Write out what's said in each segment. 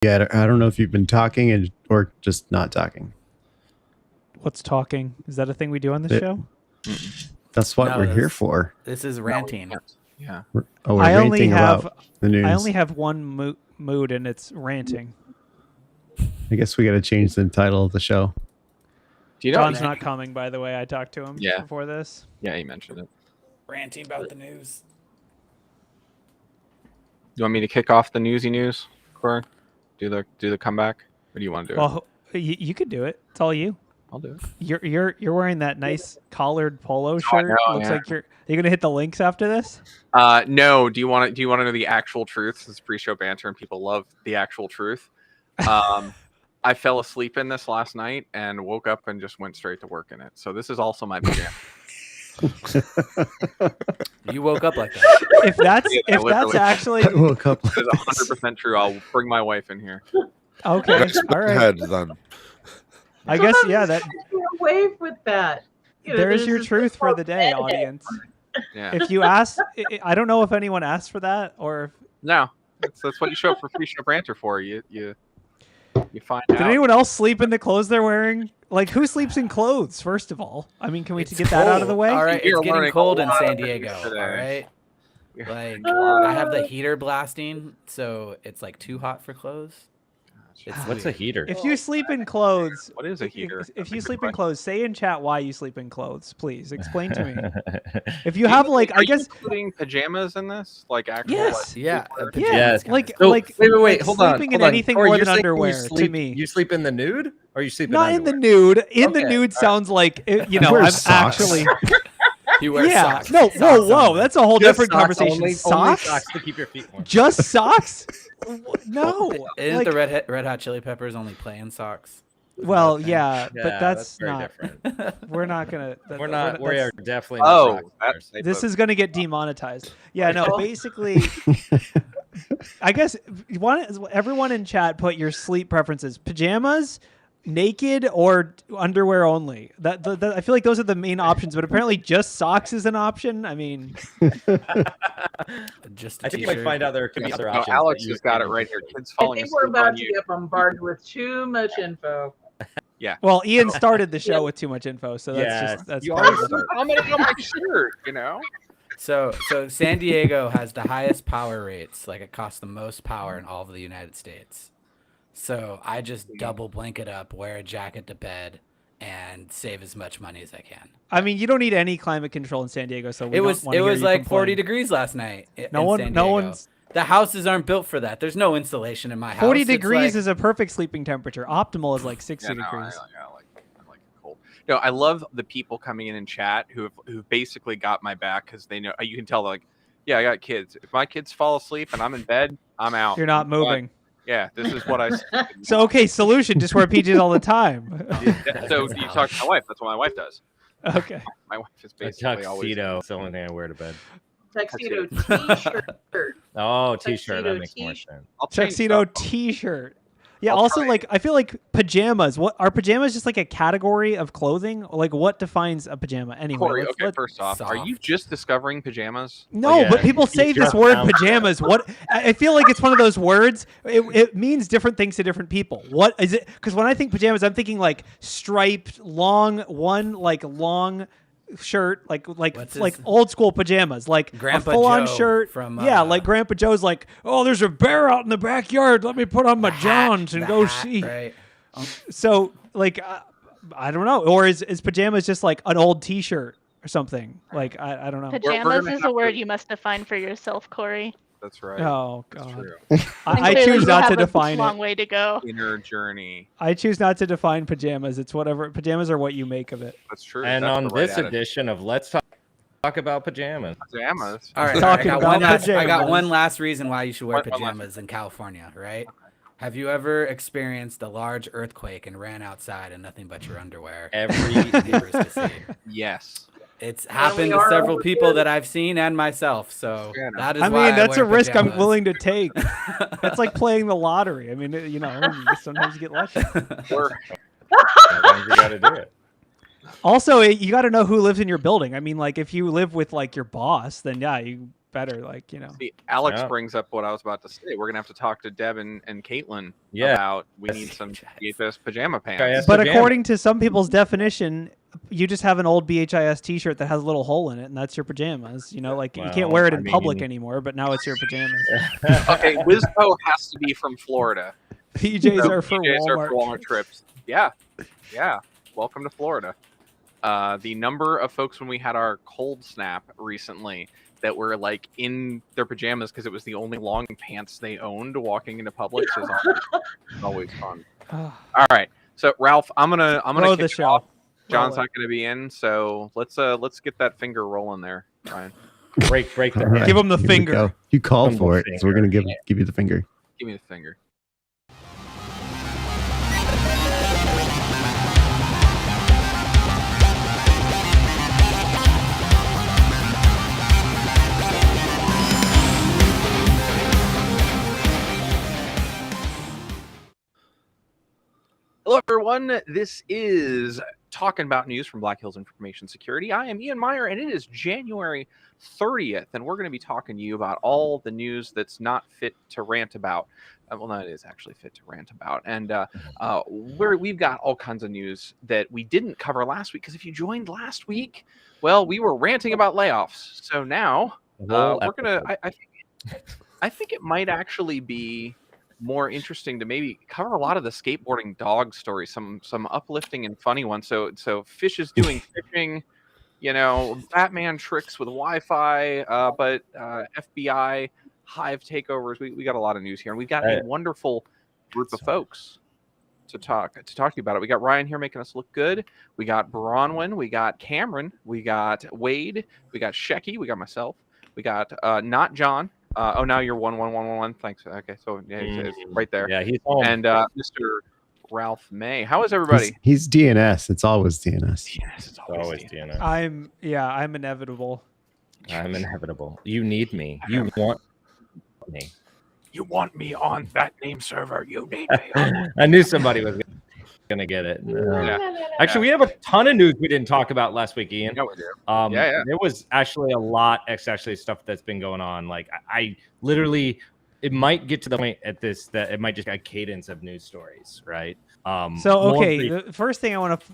Yeah, I don't know if you've been talking or just not talking. What's talking? Is that a thing we do on this show? That's what we're here for. This is ranting. Yeah. We're ranting about the news. I only have one mood, and it's ranting. I guess we got to change the title of the show. Do you know John's not coming, by the way. I talked to him before this. Yeah, he mentioned it. Ranting about the news. You want me to kick off the newsy news, Corey? Do the comeback? Or do you want to do it? Well, you could do it. It's all you. I'll do it. You're wearing that nice collared polo shirt. Looks like you're gonna hit the links after this. No. Do you want to know the actual truth? This is pre-show banter, and people love the actual truth. I fell asleep in this last night and woke up and just went straight to work in it. So this is also my pajama. You woke up like that. If that's actually I woke up. It's 100% true. I'll bring my wife in here. Okay. All right. Head, then. I guess that wave with that. There's your truth for the day, audience. Yeah. If you ask, I don't know if anyone asked for that or. No, that's what you show up for pre-show banter for. You find out. Did anyone else sleep in the clothes they're wearing? Like, who sleeps in clothes? First of all, I mean, can we get that out of the way? All right, You're it's getting learning cold a in lot San of Diego. things today. All right. Like I have the heater blasting, so it's like too hot for clothes. What's a heater? If you sleep in clothes, What is a heater? If you sleep in clothes, say in chat why you sleep in clothes, please. Explain to me. If you have like, I guess, including pajamas in this, like actual. Yes. Yeah. Yes. Like, So, like, wait, like hold on. sleeping hold in on. anything Corey, more you're than saying underwear sleep, to me. You sleep in the nude, or you sleep in Not underwear? in the nude. In the Okay, nude sounds like I'm wears socks. actually. You wear socks. No. Socks Whoa. only. That's a whole Just different socks conversation. Only socks to keep your feet warm. Just socks? No. Isn't like, the Red Hot Chili Peppers only playing socks? well, yeah, Yeah, but that's very not. different. We're not gonna. We're not. We that's- are definitely not. rock stars. This is gonna get demonetized. Yeah. No. Basically, I guess everyone in chat put your sleep preferences: pajamas, naked, or underwear only. I feel like those are the main options, but apparently just socks is an option. I mean, Just a I think you might t-shirt. find out there could be other options. Alex that you has got it would- right here. Kids I falling think we're asleep about on to you. get bombarded with too much info. well, Ian started the show with too much info, so that's Yes. just that's You part always of it. start. I'm gonna on my shirt, you know. So San Diego has the highest power rates. Like it costs the most power in all of the United States. So I just double blanket up, wear a jacket to bed, and save as much money as I can. I mean, you don't need any climate control in San Diego, so It was like 40 degrees last night. No one's. The houses aren't built for that. There's no insulation in my house. 40 It's degrees like- is a perfect sleeping temperature. Optimal is like 60 No, degrees. I like it cold. No, I love the people coming in chat who basically got my back because they know you can tell like, yeah, I got kids. If my kids fall asleep and I'm in bed, I'm out. You're not moving. Yeah, this is what I. So okay, solution: just wear PJs all the time. So you talk to my wife. That's what my wife does. Okay. My wife is A basically always. tuxedo. It's the only thing I wear to bed. Tuxedo t-shirt. Oh, t-shirt. That Tuxedo makes more sense. I'll change Tuxedo stuff. T-shirt. Yeah. I'll Also, try like I feel like pajamas. What are pajamas? Just like a category of clothing? Like what defines a pajama? Anyway. Corey, let's- okay, let- first off, are you just discovering pajamas? No, yeah, but people say you this just word found- pajamas. What I feel like it's one of those words. It means different things to different people. What is it? Because when I think pajamas, I'm thinking like striped, long shirt, like What's like this? old school pajamas, like Grandpa a full on Joe shirt. from, Yeah, like Grandpa Joe's like, oh, there's a bear out in the backyard. Let me put on my Johns and the go hat, see. Right. So like, I don't know. Or is pajamas just like an old T-shirt or something? Like I don't know. Pajamas gonna is have a word to- you must define for yourself, Corey. That's right. Oh That's God. true. I Clearly choose you not to have a define long it. way to go. Inner journey. I choose not to define pajamas. It's whatever. Pajamas are what you make of it. That's true. And That's on the right this attitude. edition of Let's Talk About Pajamas. Pajamas. All right. Talking I got about one last, I got pajamas. one last reason why you should wear One last- pajamas in California, right? Have you ever experienced a large earthquake and ran outside and nothing but your underwear? Every neighbors to see? Yes. It's we happened to are several over people here. that I've seen and myself. So Yeah, no. that is I why mean, that's wear a risk I'm pajamas. willing to take. That's like playing the lottery. I mean, you know, sometimes you get lucky. Or Sometimes you gotta do it. Also, you got to know who lives in your building. I mean, like if you live with like your boss, then yeah, you better. Like, you know. See, Alex Yeah. brings up what I was about to say. We're gonna have to talk to Deb and Caitlin Yeah. about we need some BHIS pajama pants. BHIS But pajama. according to some people's definition, you just have an old BHIS T-shirt that has a little hole in it, and that's your pajamas. You know, like you can't Well, wear it I in public mean- anymore, but now it's your pajamas. Okay, Wizpo has to be from Florida. PJs So are for PJs Walmart. are for Walmart trips. Yeah. Welcome to Florida. The number of folks when we had our cold snap recently that were like in their pajamas because it was the only long pants they owned walking into Publix is always fun. All right, so Ralph, I'm gonna Roll kick the it show. off. Roll John's it. not gonna be in, so let's get that finger rolling there, Ryan. break the All right, Give him the here we finger. go. You called Give him for the it, so we're gonna finger. give you the finger. Give me the finger. Hello, everyone. This is Talking About News from Black Hills Information Security. I am Ian Meyer, and it is January 30th, and we're going to be talking to you about all the news that's not fit to rant about. Well, no, it is actually fit to rant about. And we've got all kinds of news that we didn't cover last week, because if you joined last week, well, we were ranting about layoffs. So now we're going to, I think it might actually be more interesting to maybe cover a lot of the skateboarding dog stories, some uplifting and funny ones. So Fish is doing fishing, you know, Batman tricks with Wi-Fi, but FBI Hive takeovers. We got a lot of news here, and we've got a wonderful group of folks to talk to you about it. We got Ryan here making us look good. We got Bronwyn, we got Cameron, we got Wade, we got Shecky, we got myself, we got not John. Oh, now you're 11111. Thanks. Okay, so yeah, it's right there. Yeah, he's home. And Mr. Ralph May. How is everybody? He's DNS. It's always DNS. Yes, it's Always DNS. I'm inevitable. I'm inevitable. You need me. You want me. You want me on that name server? You need me. I knew somebody was gonna get it. Actually, we have a ton of news we didn't talk about last week, Ian. No, we do. There was actually a lot, actually stuff that's been going on. Like I literally, it might get to the point at this that it might just be a cadence of news stories, right? The first thing I want to.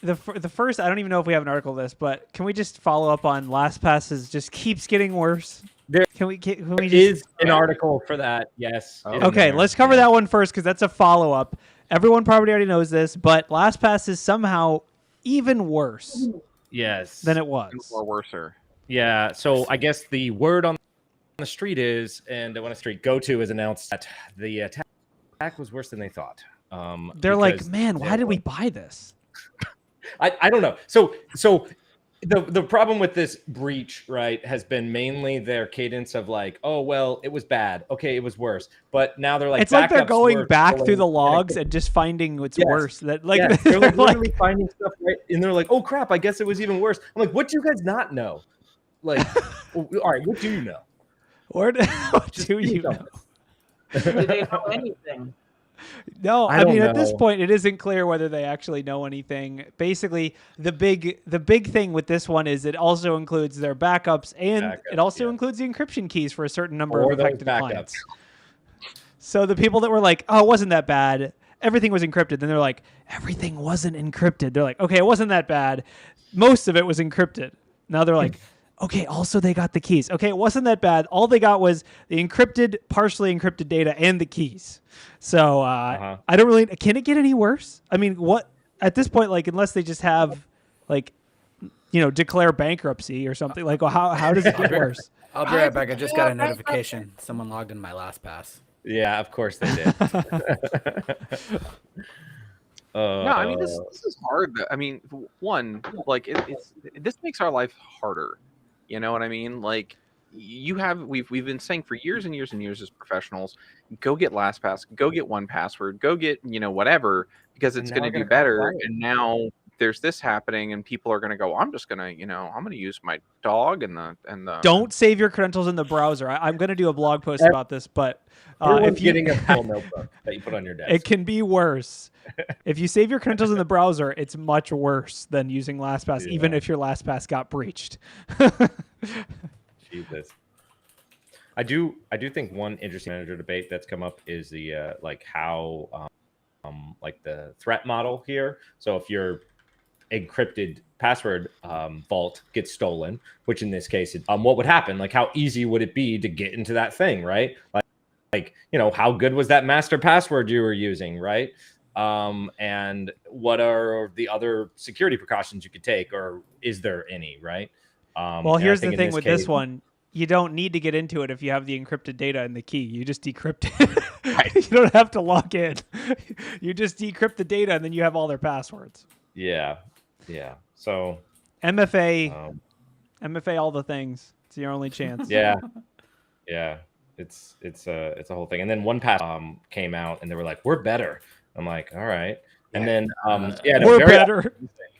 The first, I don't even know if we have an article of this, but can we just follow up on LastPass's just keeps getting worse? Can we just... is an article for that? Yes. Okay, let's cover that one first because that's a follow up. Everyone probably already knows this, but LastPass is somehow even worse. Yes. Than it was. Or worser. Yeah. So I guess the word on the street is, and when a street GoTo has announced that the attack was worse than they thought. They're like, man, why did we buy this? I don't know. So the problem with this breach, right, has been mainly their cadence of like, oh well, it was bad. Okay, it was worse. But now they're like, it's like they're backups going were back through the going- logs and just finding what's worse. That like they're like literally finding stuff, right? And they're like, oh crap, I guess it was even worse. I'm like, what do you guys not know? Like, all right, what do you know? What do you know? Do they know anything? No, I I don't mean at this know. point it isn't clear whether they actually know anything. Basically, the big thing with this one is it also includes their backups and it also includes the encryption keys for a certain number Or of those affected backups. clients. So the people that were like, "Oh, it wasn't that bad. Everything was encrypted." Then they're like, "Everything wasn't encrypted." They're like, "Okay, it wasn't that bad. Most of it was encrypted." Now they're like, "Okay, also they got the keys." Okay, it wasn't that bad. All they got was the encrypted, partially encrypted data and the keys. So I don't really. Can it get any worse? I mean, what at this point? Like, unless they just have, like, declare bankruptcy or something. Like, well, how does it get worse? I'll be right back. I just got a notification. Someone logged in my LastPass. Yeah, of course they did. No, I mean this is hard. I mean, one, like this makes our life harder. You know what I mean? Like we've been saying for years and years and years as professionals, go get LastPass, go get 1Password, go get whatever, because it's going to do better. And now there's this happening, and people are going to go, I'm just going to I'm going to use my dog and the. Don't save your credentials in the browser. I'm going to do a blog post about this, but if you getting a full notebook that you put on your desk, it can be worse. If you save your credentials in the browser, it's much worse than using LastPass, even if your LastPass got breached. Jesus. I do think one interesting manager debate that's come up is the like how like the threat model here. So if your encrypted password vault gets stolen, which in this case, what would happen? Like, how easy would it be to get into that thing, right? Like you know, how good was that master password you were using, right? And what are the other security precautions you could take, or is there any, right? Well, here's the thing with this one. You don't need to get into it if you have the encrypted data and the key. You just decrypt it. Right. You don't have to log in. You just decrypt the data and then you have all their passwords. Yeah. So MFA, MFA, all the things. It's your only chance. yeah. It's a whole thing. And then one pass came out and they were like, "We're better." I'm like, "All right." And then we're better.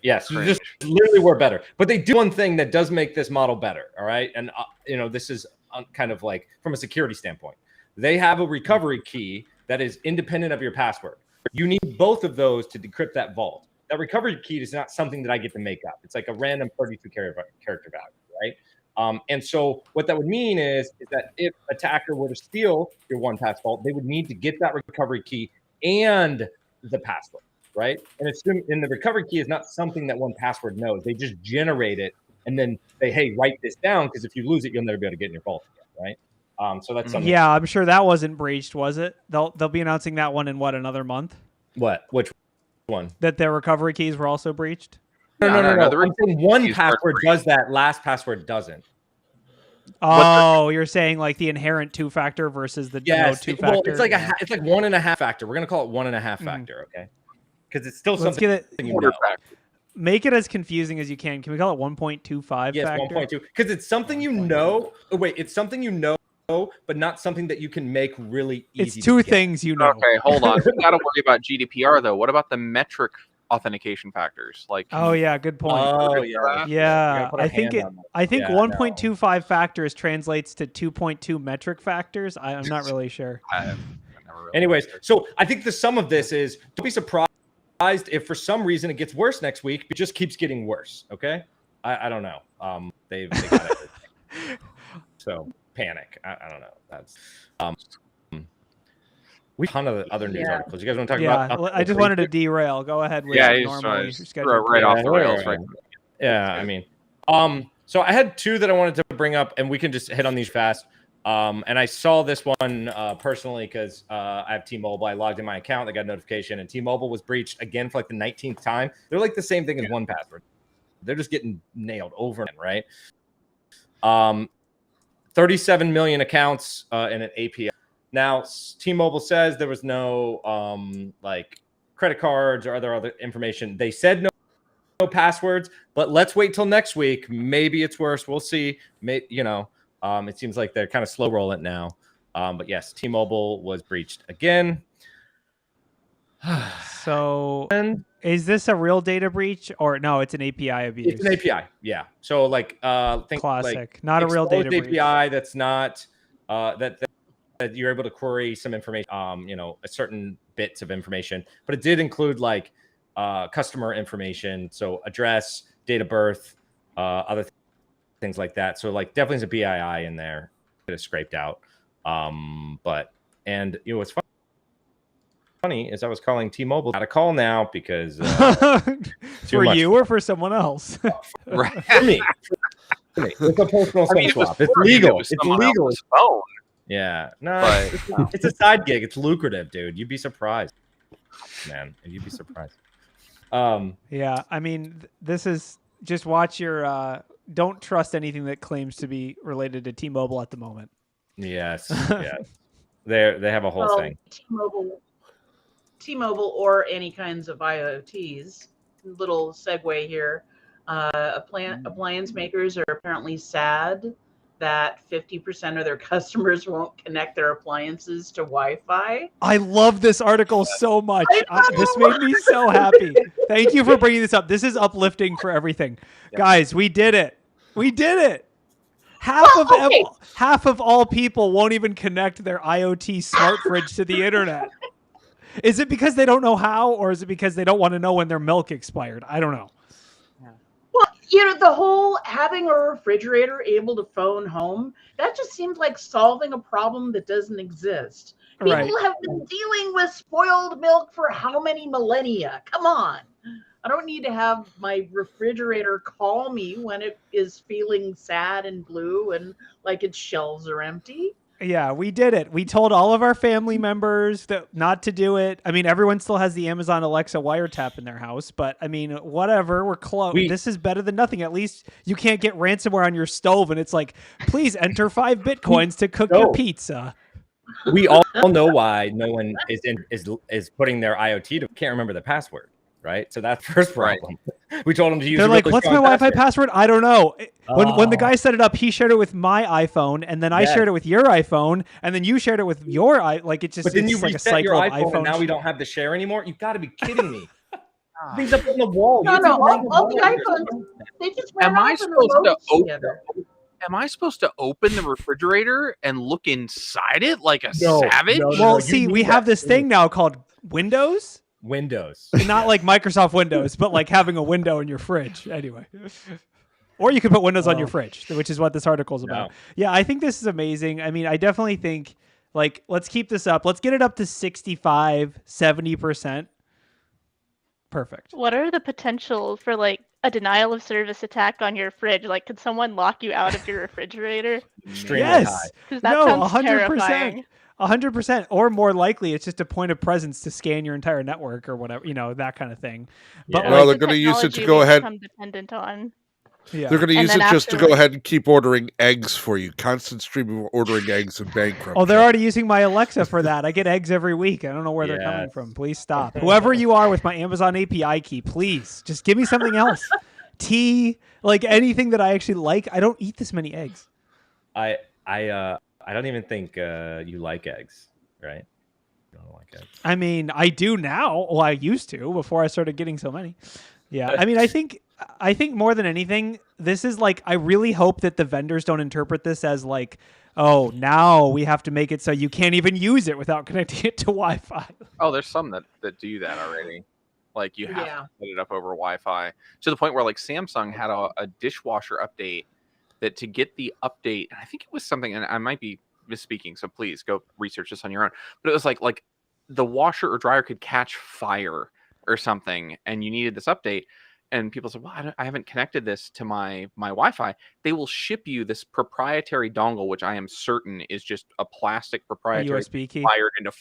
Yes, just literally we're better. But they do one thing that does make this model better. All right, and you know, this is kind of like from a security standpoint. They have a recovery key that is independent of your password. You need both of those to decrypt that vault. That recovery key is not something that I get to make up. It's like a random 32 character value, right? And so what that would mean is that if attacker were to steal your 1Pass vault, they would need to get that recovery key and the password, right? And the recovery key is not something that 1Password knows. They just generate it and then they, hey, write this down, because if you lose it, you'll never be able to get in your vault again, right? So that's something. Yeah, I'm sure that wasn't breached, was it? They'll be announcing that one in what, another month? What? Which one? That their recovery keys were also breached? No. I'm saying 1Password breached. does that. Last password doesn't. Oh, you're saying like the inherent two-factor versus the no two-factor? Well, it's like it's like 1.5 factor. We're gonna call it 1.5 factor, okay? Because it's still Let's something you know. Make it as confusing as you can. Can we call it 1.25 Yes, factor? 1.2. Because it's something you know. Oh, wait, it's something you know, but not something that you can make really easy. It's two things you know. Okay, hold on. We got to worry about GDPR though. What about the metric authentication factors? Like, Oh yeah, good point. Oh yeah. Yeah, put our I think hand on that. I think Yeah, 1.25 factors translates to 2.2 metric factors. I'm not really sure. I've never really Anyways, so I think the sum of this is, don't be surprised if for some reason it gets worse next week. It just keeps getting worse. Okay, I don't know. They got everything. So panic. I don't know. That's we have a ton of other news articles. You guys want to talk about? Yeah, I just wanted to derail. Go ahead with you normally just scheduled. right off the rails, right? Yeah, I mean, so I had two that I wanted to bring up, and we can just hit on these fast. And I saw this one personally because I have T-Mobile. I logged in my account, I got a notification, and T-Mobile was breached again for like the 19th time. They're like the same thing as 1Password. They're just getting nailed over and right. 37 million accounts in an API. Now, T-Mobile says there was no like credit cards or other information. They said no passwords, but let's wait till next week. Maybe it's worse. We'll see. It seems like they're kind of slow rolling now. But yes, T-Mobile was breached again. So is this a real data breach or no? It's an API abuse. It's an API, yeah. So like, think classic, like not a real data API breach. that's not that you're able to query some information, a certain bits of information, but it did include like customer information, so address, date of birth, other things like that. So like definitely there's a BII in there that is scraped out. What's funny is I was calling T-Mobile. Got a call now because for you or for someone else. Right. For me. It's a personal SIM swap. It's legal. It's legal. Phone. Yeah, no, But- it's a side gig. It's lucrative, dude. You'd be surprised, man. You'd be surprised. Yeah, I mean, this is just watch your. Don't trust anything that claims to be related to T-Mobile at the moment. Yes, yes. They have a whole thing. T-Mobile or any kinds of IoTs. Little segue here. Appliance makers are apparently sad that 50% of their customers won't connect their appliances to Wi-Fi. I love this article so much. This made me so happy. Thank you for bringing this up. This is uplifting for everything. Yep. Guys, we did it. We did it. Half of all people won't even connect their IoT smart fridge to the internet. Is it because they don't know how, or is it because they don't want to know when their milk expired? I don't know. Well, the whole having a refrigerator able to phone home, that just seems like solving a problem that doesn't exist. Right. People have been dealing with spoiled milk for how many millennia? Come on. I don't need to have my refrigerator call me when it is feeling sad and blue and like its shelves are empty. Yeah, we did it. We told all of our family members that not to do it. I mean, everyone still has the Amazon Alexa wiretap in their house, but I mean, whatever. We're close. This is better than nothing. At least you can't get ransomware on your stove, and it's like, please enter 5 bitcoins to cook your pizza. We all know why no one is putting their IoT to can't remember the password, right? So that's the first problem. Right. We told them to use. They're like, "What's my Wi-Fi password?" I don't know. When the guy set it up, he shared it with my iPhone, and then I shared it with your iPhone, and then you shared it with your like it just. But then you like reset a your cycle iPhone, of and now we don't have the share anymore. You've got to be kidding me. Things up on the wall. No, all the iPhones, they just ran off in the together. Am I supposed to open the refrigerator and look inside it like a savage? Well, see, we have this thing now called Windows. Not like Microsoft Windows, but like having a window in your fridge. Anyway. Or you could put Windows on your fridge, which is what this article is about. Yeah, I think this is amazing. I mean, I definitely think, like, let's keep this up. Let's get it up to 65, 70%. Perfect. What are the potential for, like, a denial of service attack on your fridge? Like, could someone lock you out of your refrigerator? Yes. Because that sounds 100%. terrifying. 100%, or more likely, it's just a point of presence to scan your entire network or whatever, that kind of thing. But well, they're going to use it to go ahead. Dependent on. Yeah. They're going to use it just to go ahead and keep ordering eggs for you. Constant stream of ordering eggs and bankruptcy. Oh, they're already using my Alexa for that. I get eggs every week. I don't know where they're coming from. Please stop. Whoever you are with my Amazon API key, please just give me something else. Tea, like anything that I actually like. I don't eat this many eggs. I don't even think you like eggs, right? You don't like eggs. I mean, I do now. Well, I used to before I started getting so many. Yeah, I mean, I think more than anything, this is like, I really hope that the vendors don't interpret this as like, oh, now we have to make it so you can't even use it without connecting it to Wi-Fi. Oh, there's some that do that already. Like you have to set it up over Wi-Fi to the point where like Samsung had a dishwasher update that to get the update, and I think it was something, and I might be misspeaking, so please go research this on your own. But it was like the washer or dryer could catch fire or something, and you needed this update. And people said, well, I haven't connected this to my Wi-Fi. They will ship you this proprietary dongle, which I am certain is just a plastic proprietary USB key wired into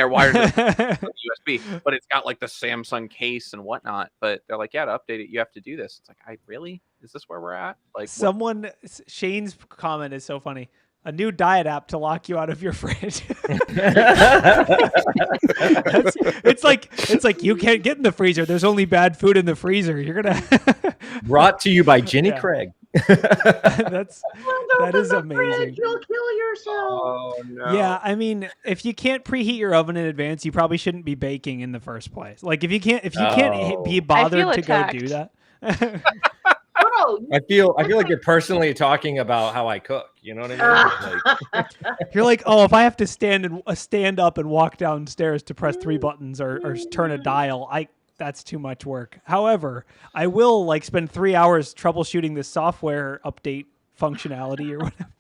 wired into USB. But it's got like the Samsung case and whatnot. But they're like, yeah, to update it, you have to do this. It's like, is this where we're at? Like Shane's comment is so funny. A new diet app to lock you out of your fridge. It's like you can't get in the freezer. There's only bad food in the freezer. You're gonna. Brought to you by Jenny Craig. That is amazing. You'll kill yourself. Oh no. Yeah, I mean, if you can't preheat your oven in advance, you probably shouldn't be baking in the first place. Like if you can't be bothered to go do that. I feel like you're personally talking about how I cook. You know what I mean? You're like, oh, if I have to stand up and walk downstairs to press 3 buttons or turn a dial, that's too much work. However, I will like spend 3 hours troubleshooting the software update functionality or whatever.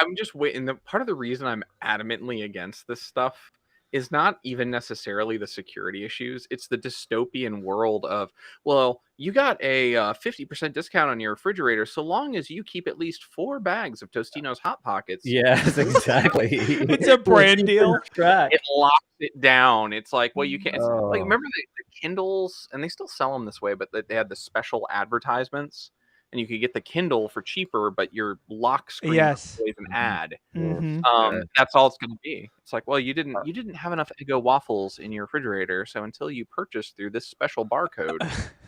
I'm just waiting. Part of the reason I'm adamantly against this stuff is not even necessarily the security issues. It's the dystopian world of, well, you got a 50% discount on your refrigerator so long as you keep at least 4 bags of Tostino's Hot Pockets. Yes, exactly. It's a brand deal. It locks it down. It's like, well, you can't. Like, remember the Kindles, and they still sell them this way, but they had the special advertisements. And you could get the Kindle for cheaper, but your lock screen is an ad. Mm-hmm. That's all it's going to be. It's like, well, you didn't have enough Eggo waffles in your refrigerator, so until you purchase through this special barcode,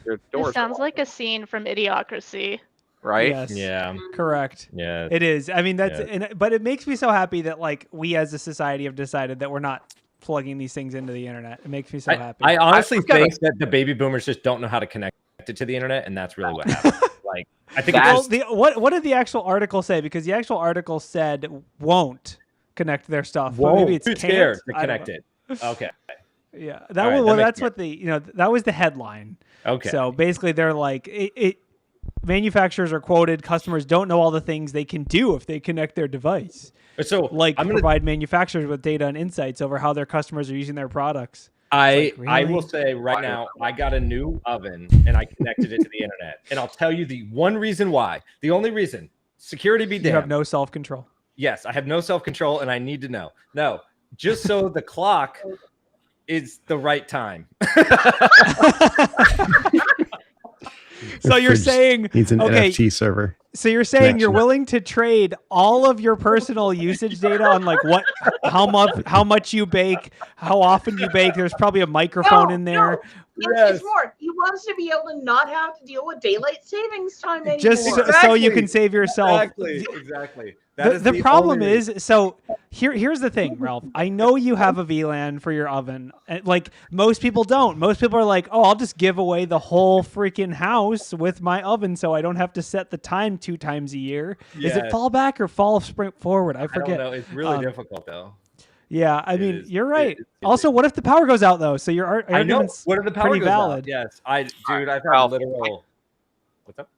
your doors. It sounds like a scene from Idiocracy. Right? Yes. Yeah. Correct. Yeah. It is. I mean, but it makes me so happy that like we as a society have decided that we're not plugging these things into the internet. It makes me so happy. I honestly think that the baby boomers just don't know how to connect it to the internet, and that's really what happened. Like, I think what did the actual article say? Because the actual article said won't connect their stuff. But maybe it's too scared to connect it. Okay. Yeah, All right, that makes that's what that was the headline. Okay. So basically, they're like, manufacturers are quoted, customers don't know all the things they can do if they connect their device. So Like I'm gonna provide manufacturers with data and insights over how their customers are using their products. I like, I really? will say right now, I got a new oven and I connected it to the internet. And I'll tell you the one reason why. The only reason. Security be damned. You have no self-control. Yes, I have no self-control and I need to know. No, just so the clock is the right time. So you're saying needs an okay, NFT server. So you're saying you're connection. willing to trade all of your personal usage data on like how much you bake, how often you bake. There's probably a microphone in there. It's more. He wants to be able to not have to deal with daylight savings time anymore. Just so you can save yourself. Exactly. The problem is, so here's the thing, Ralph. I know you have a VLAN for your oven. Like most people don't. Most people are like, oh, I'll just give away the whole freaking house with my oven so I don't have to set the time 2 times a year. Is it fall back or fall forward? I forget. I don't know. It's really difficult though. Yeah, I mean, you're right. Also, what if the power goes out though? So your argument's what if the power pretty goes valid. out? Yes, I've had Ralph, literal. What's up?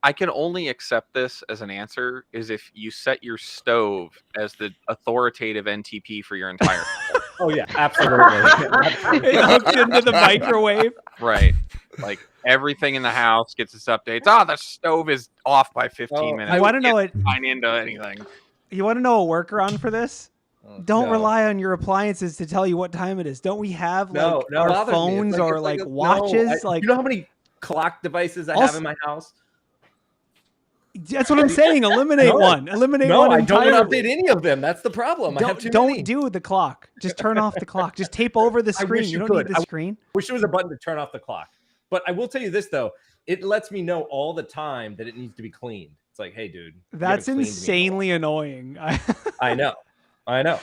I can only accept this as an answer is if you set your stove as the authoritative NTP for your entire Oh yeah, absolutely. It hooks into the microwave. Right. Like everything in the house gets its updates. Oh, the stove is off by 15 minutes. I want to know it. Sign into anything. You want to know a workaround for this? Don't No. rely on your appliances to tell you what time it is. Don't we have like No, our bothers me. phones or It's like no, watches? Like you know how many clock devices I have in my house? That's what I'm saying. Eliminate one. Eliminate No, one I don't entirely. want to update any of them. That's the problem. I have too Don't many. do the clock. Just turn off the clock. Just tape over the screen. wish You you don't could. need the screen. Wish there was a button to turn off the clock. But I will tell you this though, it lets me know all the time that it needs to be cleaned. It's like, hey, dude, That's insanely annoying. I know.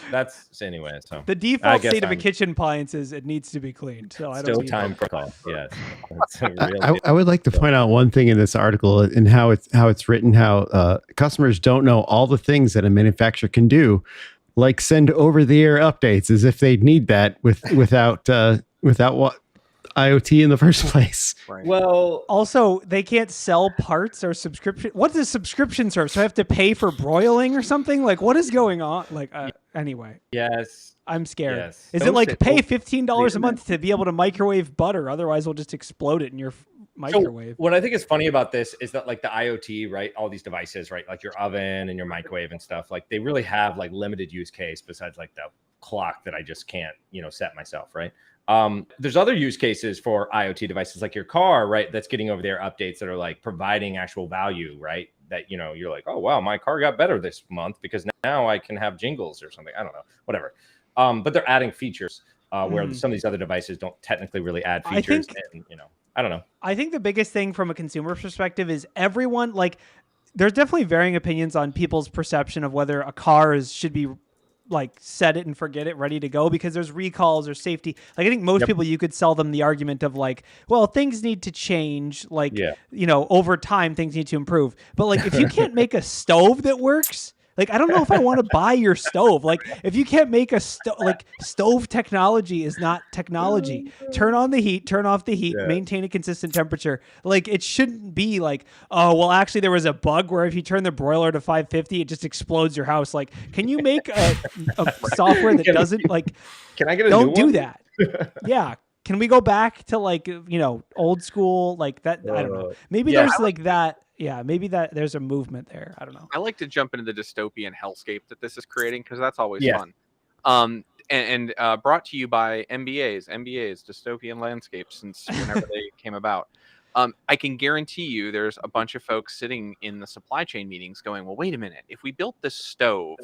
That's anyway. So the default guess state of a I'm- kitchen appliance is it needs to be cleaned. So I don't Still need time that. for call. Yes. That's a real I would like to point out one thing in this article and how it's written, how customers don't know all the things that a manufacturer can do, like send over-the-air updates as if they'd need that without what IoT in the first place. Right. Well, Also, they can't sell parts or subscription. What's a subscription service? So I have to pay for broiling or something? Like, what is going on? Like, anyway, yes. I'm scared. Yes. Is it Don't like say- pay don't- $15 a month to be able to microwave butter? Otherwise, we'll just explode it in your microwave. What I think is funny about this is that like the IoT, right? All these devices, right? Like your oven and your microwave and stuff, like they really have like limited use case besides like the clock that I just can't, set myself, right? There's other use cases for IoT devices like your car, right? That's getting over there updates that are like providing actual value, right? That, you're like, oh, wow, my car got better this month because now I can have jingles or something. I don't know, whatever. But they're adding features where some of these other devices don't technically really add features. And, I don't know. I think the biggest thing from a consumer perspective is everyone, like, there's definitely varying opinions on people's perception of whether a car should be like set it and forget it, ready to go, because there's recalls or safety. Like I think most people, you could sell them the argument of like, well, things need to change. Like, over time, things need to improve. But like, if you can't make a stove that works, like, I don't know if I want to buy your stove. Like, if you can't make a stove technology is not technology. Turn on the heat, turn off the heat, maintain a consistent temperature. Like, it shouldn't be like, oh, well, actually, there was a bug where if you turn the broiler to 550, it just explodes your house. Like, can you make a software that doesn't like? Can I get a don't new one? do that. Yeah. Can we go back to like old school like that? I don't know. Maybe there's like that. Yeah, maybe there's a movement there. I don't know. I like to jump into the dystopian hellscape that this is creating because that's always Yeah. fun. And brought to you by MBA's dystopian landscape since whenever they came about. I can guarantee you there's a bunch of folks sitting in the supply chain meetings going, well, wait a minute. If we built this stove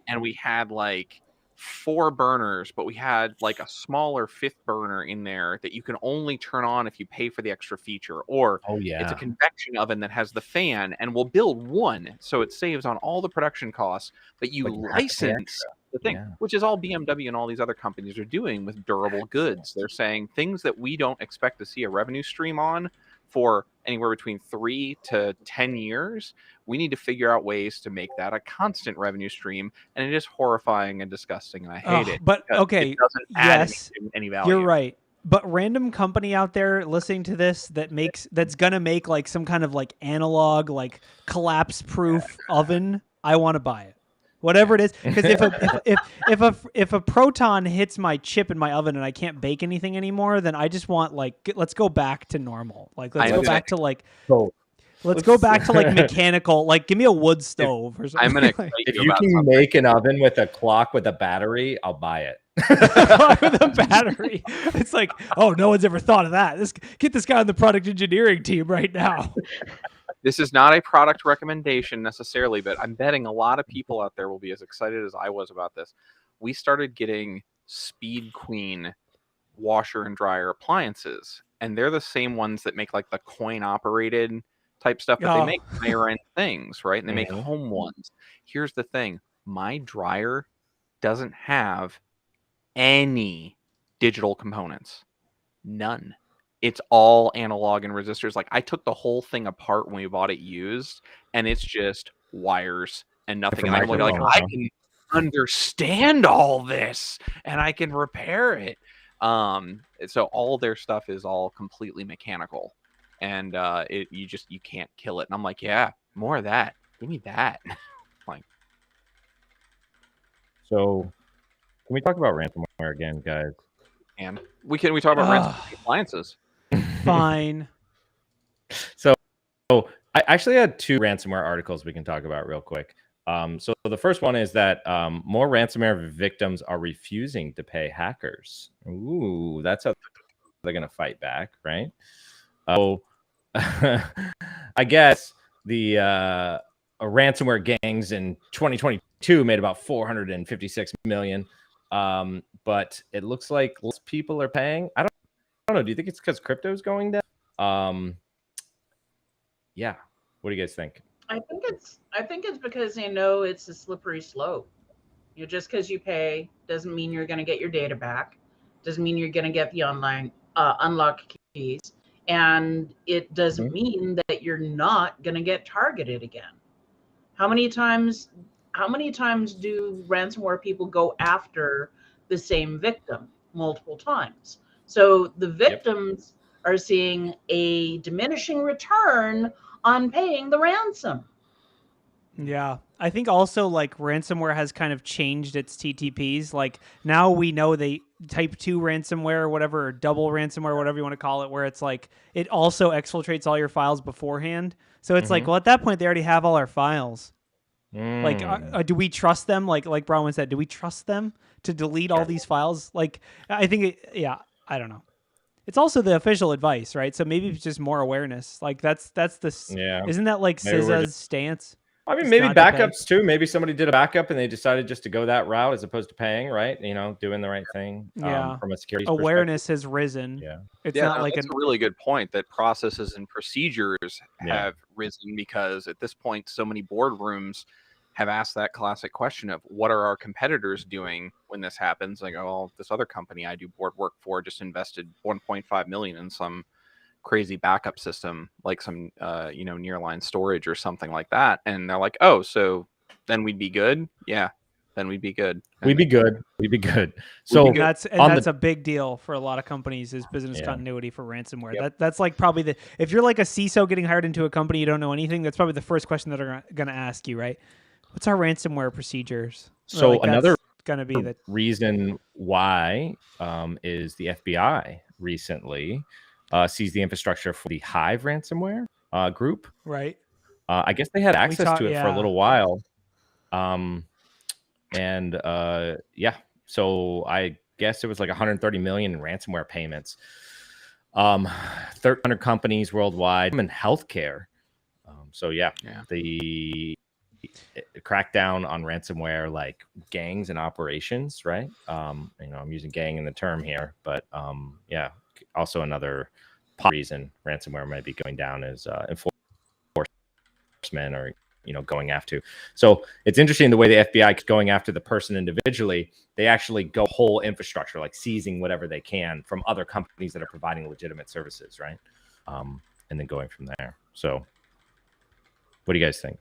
and we had like 4 burners, but we had like a smaller 5th burner in there that you can only turn on if you pay for the extra feature, or it's a convection oven that has the fan, and we'll build one so it saves on all the production costs, but you license the thing, which is all BMW and all these other companies are doing with durable goods. They're saying things that we don't expect to see a revenue stream on for anywhere between 3 to 10 years. We need to figure out ways to make that a constant revenue stream, and it is horrifying and disgusting, and I hate it. But because okay, it doesn't add yes, any value. you're right. But random company out there listening to this that's gonna make like some kind of like analog like collapse proof oven, I want to buy it. Whatever it is, because if a proton hits my chip in my oven and I can't bake anything anymore, then I just want like let's go back to normal. Like let's go back to like mechanical. Like give me a wood stove or something. I'm gonna if you can make an oven with a clock with a battery, I'll buy it. With a battery. It's like, oh, no one's ever thought of that. Get this guy on the product engineering team right now. This is not a product recommendation necessarily, but I'm betting a lot of people out there will be as excited as I was about this. We started getting Speed Queen washer and dryer appliances, and they're the same ones that make like the coin operated type stuff, but they make higher end things, right? And they make home ones. Here's the thing. My dryer doesn't have any digital components. None. It's all analog and resistors. Like I took the whole thing apart when we bought it used, and it's just wires and nothing. And I'm like, I can understand all this, and I can repair it. So all their stuff is all completely mechanical, and you can't kill it. And I'm like, yeah, more of that. Give me that. Like, so can we talk about ransomware again, guys? And we talk about ransomware appliances. Fine. So I actually had 2 ransomware articles we can talk about real quick. So the first one is that more ransomware victims are refusing to pay hackers. Ooh, that's how they're going to fight back, right? Oh, I guess the ransomware gangs in 2022 made about 456 million. But it looks like less people are paying. I don't know. Do you think it's because crypto is going down? Yeah. What do you guys think? I think it's because they know it's a slippery slope. Just because you pay doesn't mean you're going to get your data back. Doesn't mean you're going to get the online unlock keys, and it doesn't mean that you're not going to get targeted again. How many times do ransomware people go after the same victim multiple times? So the victims are seeing a diminishing return on paying the ransom. Yeah. I think also like ransomware has kind of changed its TTPs. Like now we know they type 2 ransomware or whatever, or double ransomware, whatever you want to call it, where it's like it also exfiltrates all your files beforehand. So it's like, well, at that point they already have all our files. Like, do we trust them? Like Bronwyn said, do we trust them to delete all these files? Like, I think, I don't know. It's also the official advice, right? So maybe it's just more awareness. Like that's the isn't that like CISA's stance? I mean, maybe backups too. Maybe somebody did a backup and they decided just to go that route as opposed to paying, right? Doing the right thing. From a security awareness has risen. Yeah, it's not like that's a really good point. That processes and procedures have risen because at this point, so many boardrooms have asked that classic question of what are our competitors doing when this happens? Like, oh, this other company I do board work for just invested 1.5 million in some crazy backup system, like some nearline storage or something like that, and they're like, oh, so then we'd be good. Then we'd be good. We'd be good. So that's a big deal for a lot of companies is business continuity for ransomware. That's like probably if you're like a CISO getting hired into a company you don't know anything, that's probably the first question that are going to ask you, right? What's our ransomware procedures? So like another going to be the reason why is the FBI recently seized the infrastructure for the Hive ransomware group. Right. I guess they had access to it for a little while. So I guess it was like 130 million in ransomware payments. 1,300 companies worldwide in healthcare. The crackdown on ransomware, like gangs and operations, right? I'm using gang in the term here, but also another reason ransomware might be going down is enforcement or going after. So it's interesting the way the FBI is going after the person individually. They actually go whole infrastructure, like seizing whatever they can from other companies that are providing legitimate services, right? and then going from there. So, what do you guys think?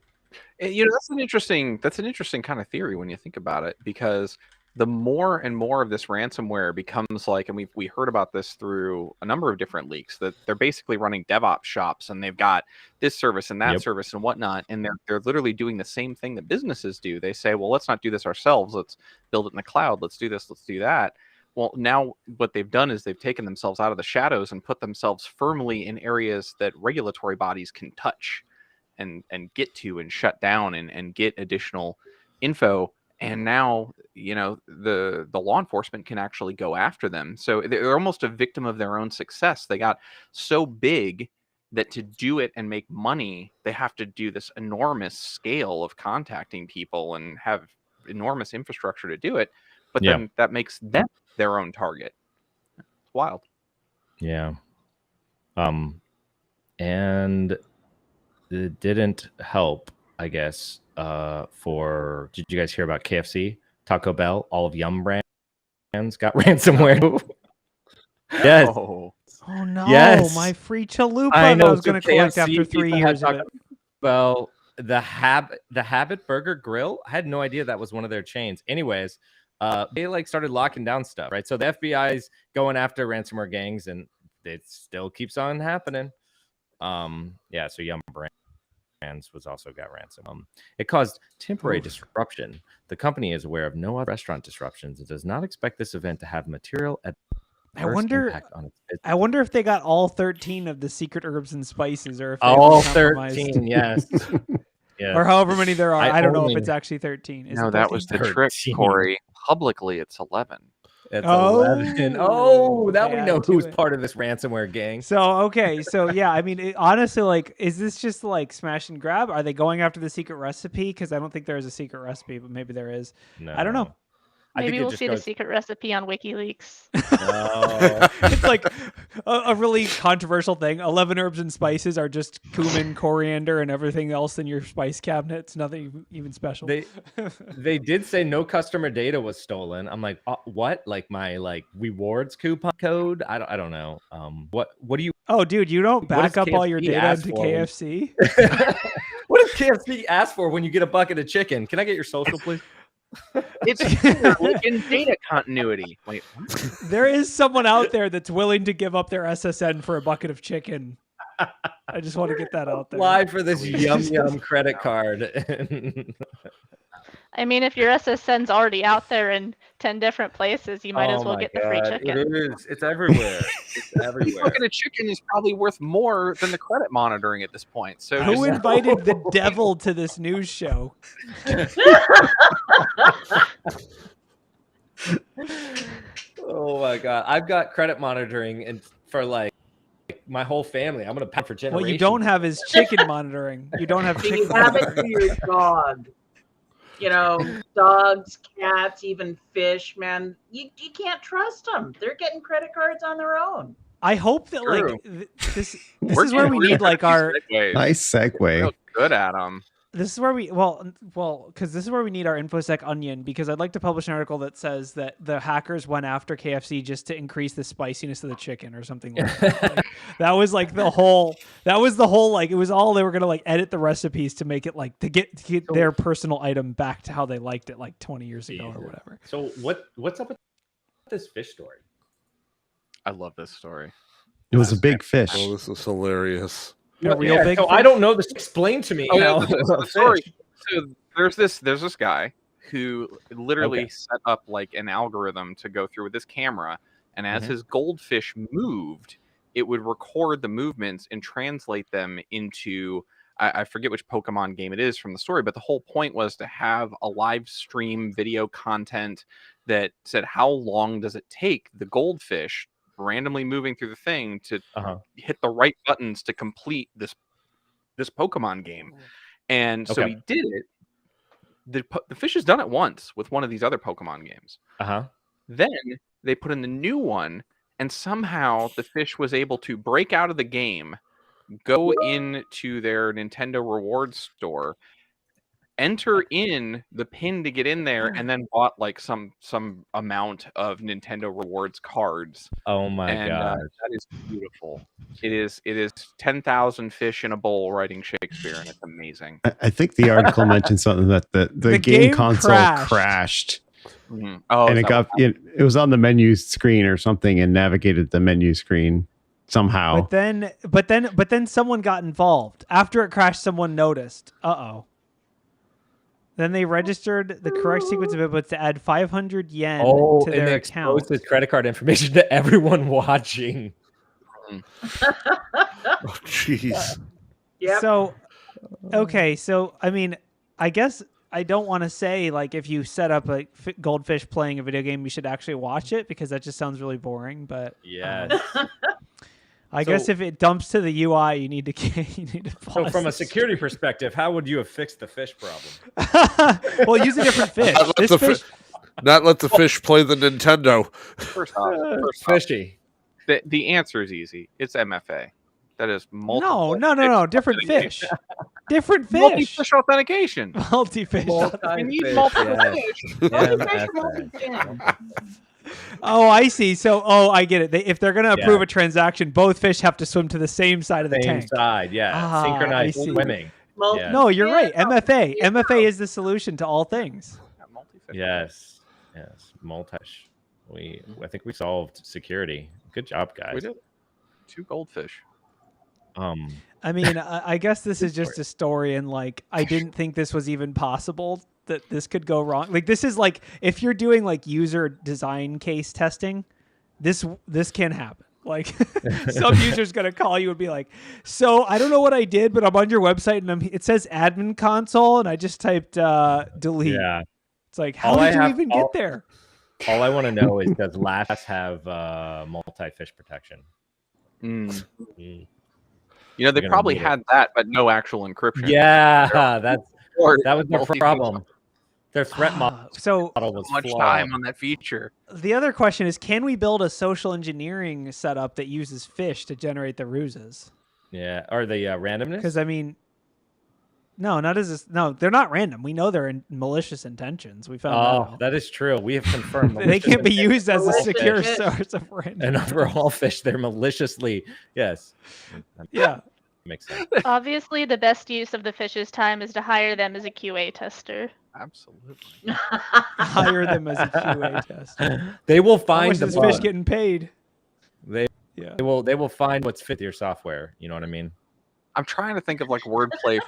That's an interesting kind of theory when you think about it, because the more and more of this ransomware becomes like, and we heard about this through a number of different leaks, that they're basically running DevOps shops and they've got this service and that service and whatnot, and they're literally doing the same thing that businesses do. They say, well, let's not do this ourselves. Let's build it in the cloud. Let's do this. Let's do that. Well, now what they've done is they've taken themselves out of the shadows and put themselves firmly in areas that regulatory bodies can touch and get to and shut down and get additional info. And now, the law enforcement can actually go after them. So they're almost a victim of their own success. They got so big that to do it and make money, they have to do this enormous scale of contacting people and have enormous infrastructure to do it. But then that makes them their own target. It's wild. Yeah. And it didn't help, I guess. Did you guys hear about KFC, Taco Bell, all of Yum brands got ransomware? Yes. Oh no! Yes. My free chalupa I know. I was going to collect after 3 years of it. Well, the Habit Burger Grill, I had no idea that was one of their chains. Anyways, they started locking down stuff, right? So the FBI's going after ransomware gangs, and it still keeps on happening. So Yum Brands was also got ransom. It caused temporary disruption. The company is aware of no other restaurant disruptions and does not expect this event to have material impact on its business. I wonder if they got all 13 of the secret herbs and spices, or if they all were compromised. 13, yes. Or however many there are. I don't know if it's actually 13. Is it that 13? was the trick, Corey. Publicly, it's 11. It's 11. Oh, now we know who's it. part of this ransomware gang. So yeah, I mean, honestly, is this just smash and grab? Are they going after the secret recipe? Because I don't think there is a secret recipe, but maybe there is. No. I don't know. Maybe we'll see the secret recipe on WikiLeaks. No. It's like a really controversial thing. 11 herbs and spices are just cumin, coriander, and everything else in your spice cabinet. It's nothing even special. They did say no customer data was stolen. I'm like, what? Like my rewards coupon code? I don't know. What do you? Oh, dude, you don't back up all your data into KFC? What does KFC ask for when you get a bucket of chicken? Can I get your social, please? It's in data continuity. Wait, what? There is someone out there that's willing to give up their SSN for a bucket of chicken. I just want to get that out there. Apply for this Yum credit card. I mean, if your SSN's already out there in 10 different places, you might as well get the free chicken. It is. It's everywhere. It's everywhere. The bucket of chicken is probably worth more than the credit monitoring at this point. So who invited the devil to this news show? Oh my god! I've got credit monitoring and for my whole family. I'm gonna pay for generations. What you don't have is chicken monitoring. You don't have chicken You have it monitoring. for your dog. Dogs, cats, even fish, man. You can't trust them. They're getting credit cards on their own. I hope that this is where we need our nice segue. Real good at them. This is where because this is where we need our infosec onion, because I'd like to publish an article that says that the hackers went after KFC just to increase the spiciness of the chicken or something like that. That was the whole it was all they were going to edit the recipes to make it to get their personal item back to how they liked it 20 years ago or whatever. So what's up with this fish story? I love this story. It was a big fish. Oh, this is hilarious. Big so fish? I don't know this. Explain to me. The story. So there's this guy who literally set up an algorithm to go through with this camera, and as his goldfish moved, it would record the movements and translate them into I forget which Pokemon game it is from the story, but the whole point was to have a live stream video content that said how long does it take the goldfish randomly moving through the thing to hit the right buttons to complete this Pokemon game. And so he did it. The fish has done it once with one of these other Pokemon games. Then they put in the new one, and somehow the fish was able to break out of the game, go into their Nintendo rewards store, enter in the pin to get in there, and then bought like some amount of Nintendo rewards cards. Oh my god. That is beautiful. It is 10,000 fish in a bowl writing Shakespeare, and it's amazing. I think the article mentioned something that the game console crashed. Mm-hmm. Oh, and it was on the menu screen or something and navigated the menu screen somehow. But then someone got involved. After it crashed, someone noticed. Then they registered the correct sequence of inputs to add 500 yen to their account. Exposed his credit card information to everyone watching. Oh, jeez. Yep. So, okay. So, I mean, I guess I don't want to say, like, if you set up a goldfish playing a video game, you should actually watch it, because that just sounds really boring. But yes. I guess if it dumps to the UI, you need to pause. So from a security perspective, how would you have fixed the fish problem? Well, use a different fish. Not let the fish play the Nintendo. First off, fishy. The answer is easy. It's MFA. That is multiple. No. Different fish. Different fish. Multi-fish authentication. Multi-fish. You need multiple fish. Multi-fish or multi-fin? Oh, I see. So, I get it. If they're going to approve a transaction, both fish have to swim to the same side of the tank. Same side, yeah. Synchronized swimming. No, you're right. MFA. MFA is the solution to all things. Yes. Multish. I think we solved security. Good job, guys. We did. 2 goldfish. I mean, I guess this is just a story, and like, I didn't think this was even possible, that this could go wrong. Like, this is like, if you're doing like user design case testing, this can happen. Like, some user's gonna call you and be like, "So I don't know what I did, but I'm on your website and it says admin console, and I just typed delete." Yeah. It's like, how did you even get there? All I want to know is, does LAS have multi-fish protection? You know, they probably had that, but no actual encryption. Yeah, that was their problem. Their threat model was much flawed. time on that feature. The other question is, can we build a social engineering setup that uses fish to generate the ruses? Yeah, or the randomness? Because I mean, no, they're not random. We know they're malicious intentions. We found out. That is true. We have confirmed they can't be used as a secure source of random. And overall fish, they're maliciously, yes. Yeah. Makes sense. Obviously, the best use of the fish's time is to hire them as a QA tester. Absolutely. Hire them as a QA tester. They will find How much the is bug. fish getting paid? They will find what's fit to your software. You know what I mean? I'm trying to think of like wordplay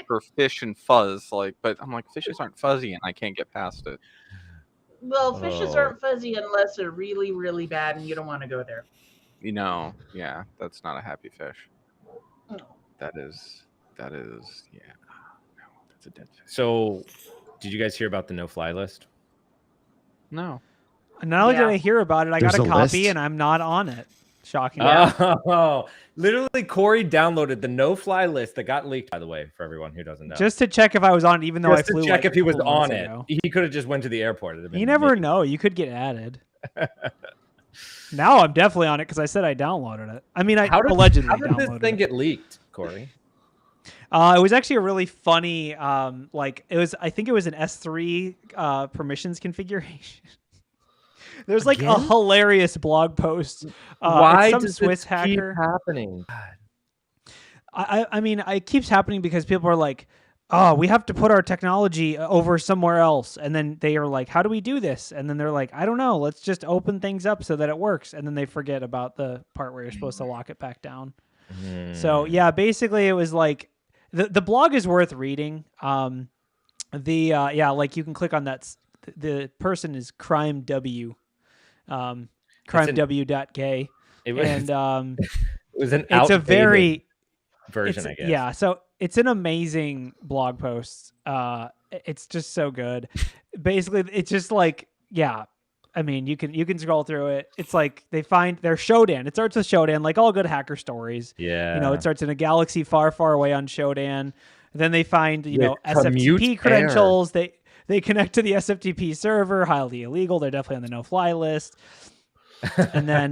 for fish and fuzz, but I'm like, fishes aren't fuzzy, and I can't get past it. Well, fishes aren't fuzzy unless they're really, really bad, and you don't want to go there. You know, yeah, that's not a happy fish. That is, yeah. No, that's a dead fish. So, did you guys hear about the no-fly list? No. Not only did I hear about it, I got a copy, list? and I'm not on it. Shocking. Oh, literally, Corey downloaded the no-fly list that got leaked, by the way, for everyone who doesn't know. Just to check if I was on it, even though I flew. Just to check if he was on it. Ago. He could have just went to the airport. You never know. You could get added. Now I'm definitely on it because I said I downloaded it. I mean, allegedly downloaded it. How did this thing get leaked, Corey? It was actually a really funny, I think it was an S3 permissions configuration. There's like a hilarious blog post. Why some does Swiss this hacker keep happening? I mean, it keeps happening because people are like, "Oh, we have to put our technology over somewhere else," and then they are like, "How do we do this?" And then they're like, "I don't know. Let's just open things up so that it works." And then they forget about the part where you're supposed to lock it back down. So yeah, basically, it was like the blog is worth reading. Like you can click on that. The person is crimew. crimew.gay. It was, and it was an it's a very version, I guess. Yeah, so it's an amazing blog post. It's just so good. Basically, it's just like, yeah. I mean, you can scroll through it. It's like they find their Shodan. It starts with Shodan, like all good hacker stories. Yeah. You know, it starts in a galaxy far, far away on Shodan. Then they find, SFTP credentials. They connect to the SFTP server, highly illegal. They're definitely on the no-fly list. And then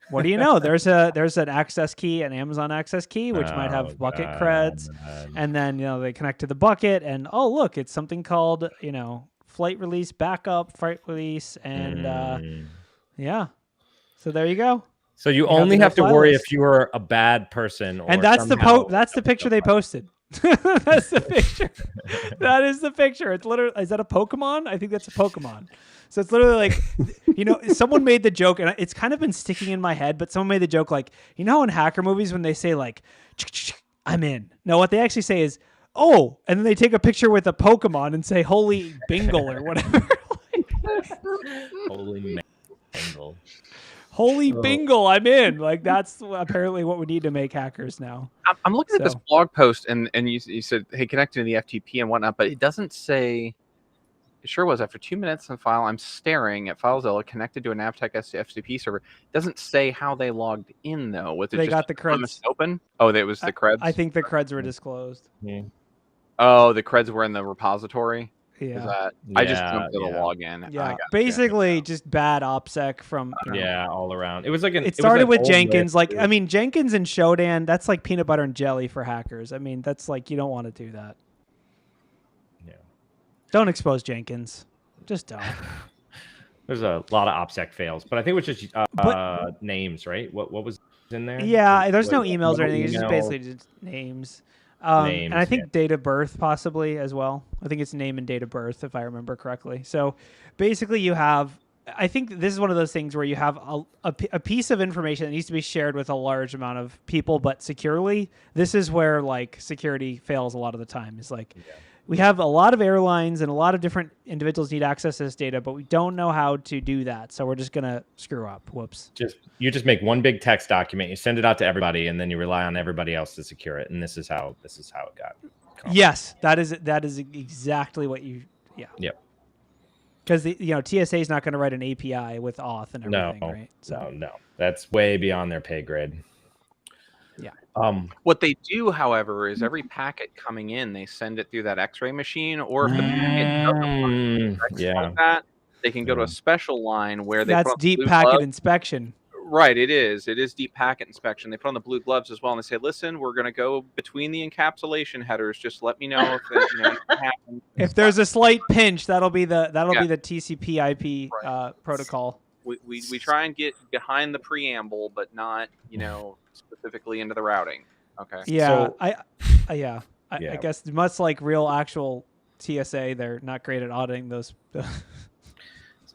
what do you know? There's an access key, an Amazon access key, which might have bucket creds, and then they connect to the bucket, and oh look, it's something called flight release backup, flight release, and yeah. So there you go. So you have only the have to no-fly worry list. if you're a bad person, or And that's somehow that's the picture they posted. That's the picture. That is the picture. It's literally, is that a Pokemon? I think that's a Pokemon. So it's literally like, someone made the joke, and it's kind of been sticking in my head, but someone made the joke like, how in hacker movies when they say like, I'm in. No, what they actually say is, oh, and then they take a picture with a Pokemon and say, holy bingle or whatever. Holy bingle. Holy bingle, I'm in. Like, that's apparently what we need to make hackers now. I'm looking at this blog post, and you said, hey, connect to the FTP and whatnot, but it doesn't say. It sure was. After 2 minutes in the file, I'm staring at FileZilla connected to an Navteq FTP server. It doesn't say how they logged in, though. Was it they just got the creds open? Oh, it was the creds? I think the creds were disclosed. Yeah. Oh, the creds were in the repository? Yeah. Is that? I just jumped to the login. Yeah. Basically, just bad OPSEC from. All around. It was like it started with Jenkins. Like, I mean, Jenkins and Shodan, that's like peanut butter and jelly for hackers. I mean, that's like, you don't want to do that. Yeah. Don't expose Jenkins. Just don't. There's a lot of OPSEC fails, but I think it was just names, right? What was in there? Yeah, there's no emails or anything. It's just basically just names. And I think date of birth possibly as well. I think it's name and date of birth, if I remember correctly. So basically you have, I think this is one of those things where you have a piece of information that needs to be shared with a large amount of people, but securely. This is where like security fails a lot of the time. It's like, we have a lot of airlines and a lot of different individuals need access to this data, but we don't know how to do that. So we're just going to screw up. Whoops. You just make one big text document, you send it out to everybody, and then you rely on everybody else to secure it. And this is how it got. Yes, that is exactly what you. Yeah. Yep. Because TSA is not going to write an API with auth and everything, right? So no, that's way beyond their pay grade. Yeah. What they do, however, is every packet coming in, they send it through that X-ray machine, or if the packet doesn't like that, they can go to a special line where they that's put on deep blue packet glove. inspection. Right, it is deep packet inspection. They put on the blue gloves as well, and they say, "Listen, we're going to go between the encapsulation headers. Just let me know if it happens." If there's a slight pinch, that'll be the TCP/IP protocol. We try and get behind the preamble, but not specifically into the routing. Okay. Yeah, so, I guess much like real actual TSA, they're not great at auditing those.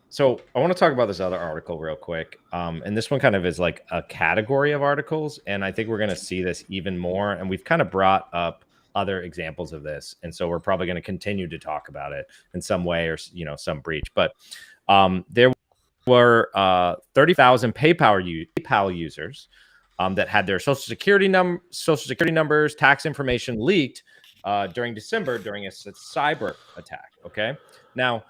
So I want to talk about this other article real quick. And this one kind of is like a category of articles. And I think we're going to see this even more. And we've kind of brought up other examples of this. And so we're probably going to continue to talk about it in some way or, some breach. But there were 30,000 PayPal users that had their social security numbers, tax information leaked during December during a cyber attack. Okay. Now,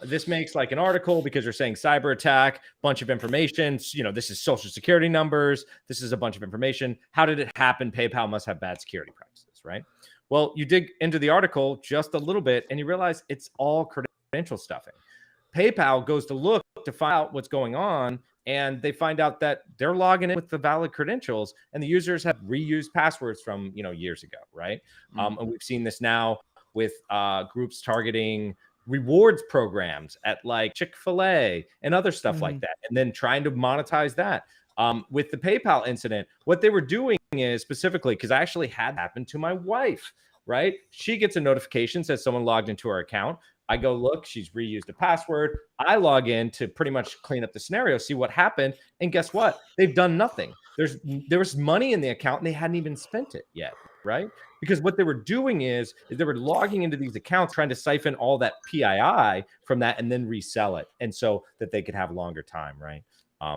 this makes like an article because they're saying cyber attack, bunch of information. This is social security numbers. This is a bunch of information. How did it happen? PayPal must have bad security practices, right? Well, you dig into the article just a little bit and you realize it's all credential stuffing. PayPal goes to look to find out what's going on, and they find out that they're logging in with the valid credentials, and the users have reused passwords from years ago, right? And we've seen this now with groups targeting rewards programs at like Chick-fil-A and other stuff like that, and then trying to monetize that. With the PayPal incident, what they were doing is specifically, because I actually had happened to my wife, right? She gets a notification, says someone logged into her account. I go look, she's reused a password. I log in to pretty much clean up the scenario, see what happened. And guess what? They've done nothing. There was money in the account and they hadn't even spent it yet, right? Because what they were doing is they were logging into these accounts, trying to siphon all that PII from that and then resell it. And so that they could have longer time, right? I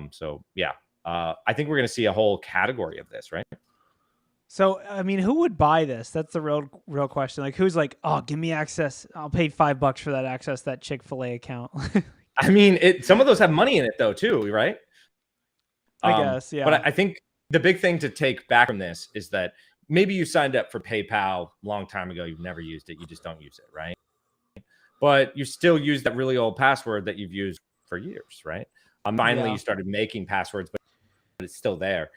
think we're going to see a whole category of this, right? So, I mean, who would buy this? That's the real question. Like, who's like, oh, give me access. I'll pay $5 for that access, that Chick-fil-A account. I mean, some of those have money in it though, too, right? I guess, yeah. But I think the big thing to take back from this is that maybe you signed up for PayPal a long time ago. You've never used it. You just don't use it, right? But you still use that really old password that you've used for years, right? Finally, you started making passwords, but it's still there.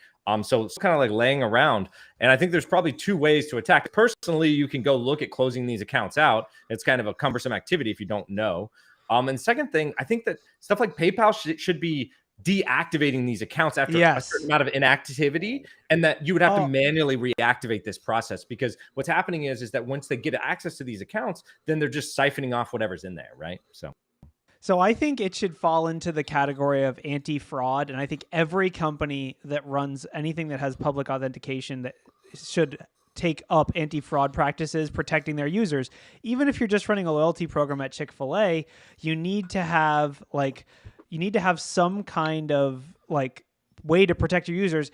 So it's kind of like laying around. And I think there's probably two ways to attack. Personally, you can go look at closing these accounts out. It's kind of a cumbersome activity if you don't know. And second thing, I think that stuff like PayPal should be deactivating these accounts after a certain amount of inactivity, and that you would have to manually reactivate this process, because what's happening is that once they get access to these accounts, then they're just siphoning off whatever's in there, right? So I think it should fall into the category of anti-fraud, and I think every company that runs anything that has public authentication that should take up anti-fraud practices, protecting their users. Even if you're just running a loyalty program at Chick-fil-A, you need to have some kind of like way to protect your users.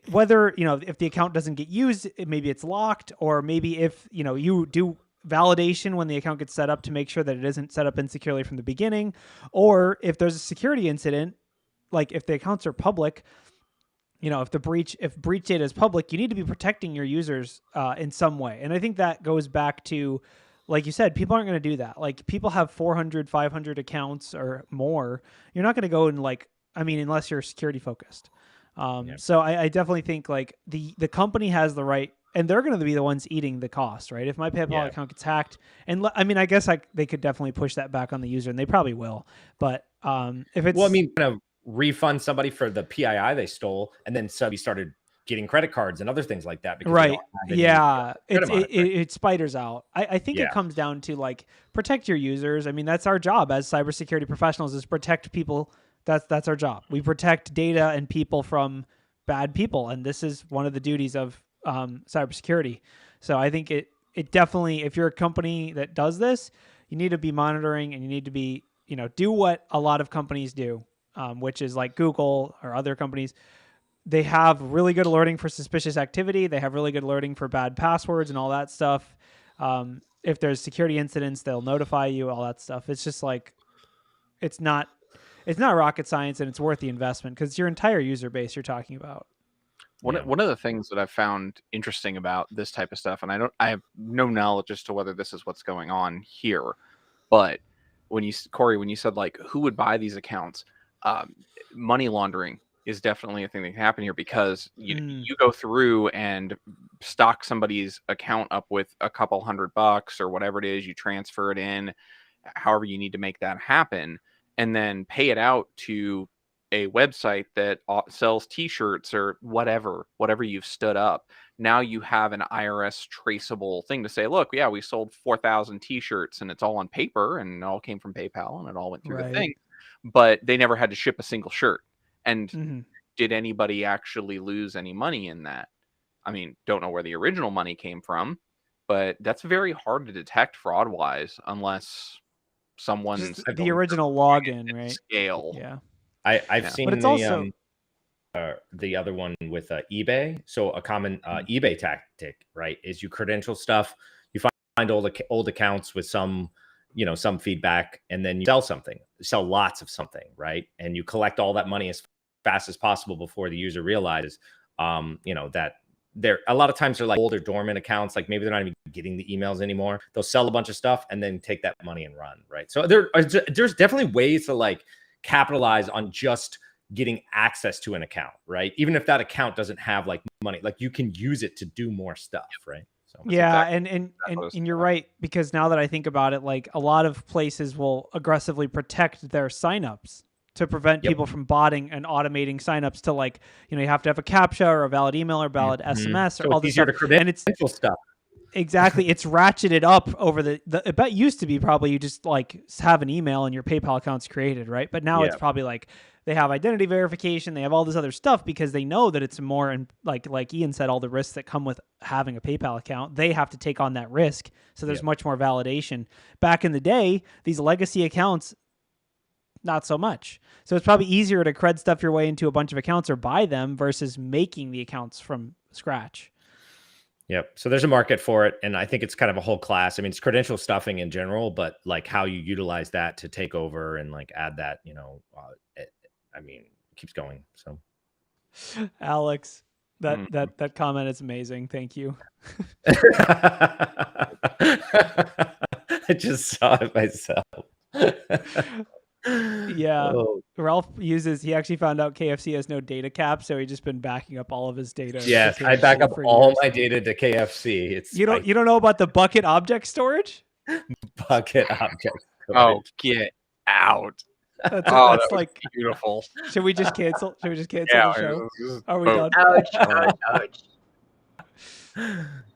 Whether, if the account doesn't get used, maybe it's locked, or maybe if, you do validation when the account gets set up to make sure that it isn't set up insecurely from the beginning, or if there's a security incident, like if the accounts are public, if breach data is public, you need to be protecting your users in some way. And I think that goes back to, like you said, people aren't going to do that. Like, people have 400, 500 accounts or more. You're not going to go and unless you're security focused. So I definitely think like the company has the right, and they're going to be the ones eating the cost, right? If my PayPal account gets hacked, and I guess they could definitely push that back on the user, and they probably will. But if it's kind of refund somebody for the PII they stole, and then somebody started getting credit cards and other things like that. Because it spiders out. I think it comes down to like, protect your users. I mean, that's our job as cybersecurity professionals, is protect people. That's our job. We protect data and people from bad people, and this is one of the duties of cybersecurity. So I think it definitely, if you're a company that does this, you need to be monitoring, and you need to be, do what a lot of companies do, which is like Google or other companies. They have really good alerting for suspicious activity. They have really good alerting for bad passwords and all that stuff. If there's security incidents, they'll notify you, all that stuff. It's just like, it's not rocket science, and it's worth the investment, because your entire user base you're talking about. One of the things that I've found interesting about this type of stuff, and I have no knowledge as to whether this is what's going on here, but Corey, when you said like who would buy these accounts, money laundering is definitely a thing that can happen here, because you go through and stock somebody's account up with a couple $100 or whatever it is, you transfer it in, however you need to make that happen, and then pay it out to a website that sells t-shirts or whatever you've stood up. Now you have an IRS traceable thing to say, look, we sold 4,000 t-shirts, and it's all on paper, and it all came from PayPal, and it all went through the thing, but they never had to ship a single shirt. And did anybody actually lose any money in that? I mean, don't know where the original money came from, but that's very hard to detect fraud-wise unless someone's the original login, right? Scale. Yeah. I've seen, but it's the other one with eBay. So a common eBay tactic, right, is you credential stuff. You find old accounts with some feedback, and then you sell lots of something, right? And you collect all that money as fast as possible before the user realizes, that they're, a lot of times they're like older dormant accounts, like maybe they're not even getting the emails anymore. They'll sell a bunch of stuff and then take that money and run, right? So there's definitely ways to like capitalize on just getting access to an account, right? Even if that account doesn't have like money, like you can use it to do more stuff, right? So and you're right, because now that I think about it, like a lot of places will aggressively protect their signups to prevent people from botting and automating signups to, like, you have to have a CAPTCHA or a valid email or valid SMS or all this stuff. And it's stuff. Exactly. It's ratcheted up over the it used to be probably you just like have an email and your PayPal account's created, right? But now it's probably like they have identity verification, they have all this other stuff, because they know that it's more, and like Ian said, all the risks that come with having a PayPal account, they have to take on that risk. So there's much more validation. Back in the day, these legacy accounts, not so much. So it's probably easier to cred stuff your way into a bunch of accounts or buy them versus making the accounts from scratch. Yep. So there's a market for it. And I think it's kind of a whole class. I mean, it's credential stuffing in general, but like how you utilize that to take over and like add that, it keeps going. So Alex, that comment is amazing. Thank you. I just saw it myself. Yeah. Oh, Ralph he actually found out KFC has no data cap, so he's just been backing up all of his data. to yes, I back KFC up for all years. my data to KFC. It's You don't know about the bucket object storage? bucket object. Oh, get out. That's Oh, that's that was like. beautiful. Should we just cancel? Should we just cancel Yeah, the show? this is Are we boat. done? Ouch, ouch, ouch.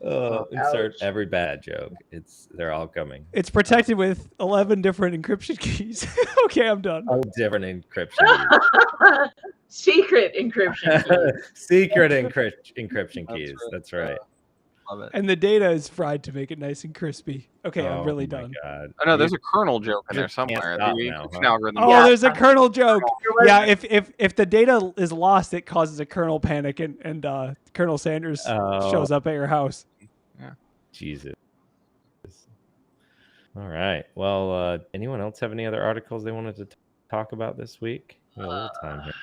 Insert Ouch. every bad joke. They're all coming. It's protected with 11 different encryption keys. Okay, I'm done. Oh, different encryption Secret encryption keys. keys. Secret encryption keys. That's right. Love it. And the data is fried to make it nice and crispy. Okay, I'm really my done. God. Oh no, there's a kernel joke in you there can't somewhere. stop The now, encryption huh? algorithm. Oh, Yeah. there's a kernel joke. was- Yeah, if the data is lost, it causes a kernel panic, and Colonel Sanders shows up at your house. Jesus. All right. Well, anyone else have any other articles they wanted to talk about this week? We got a little time here.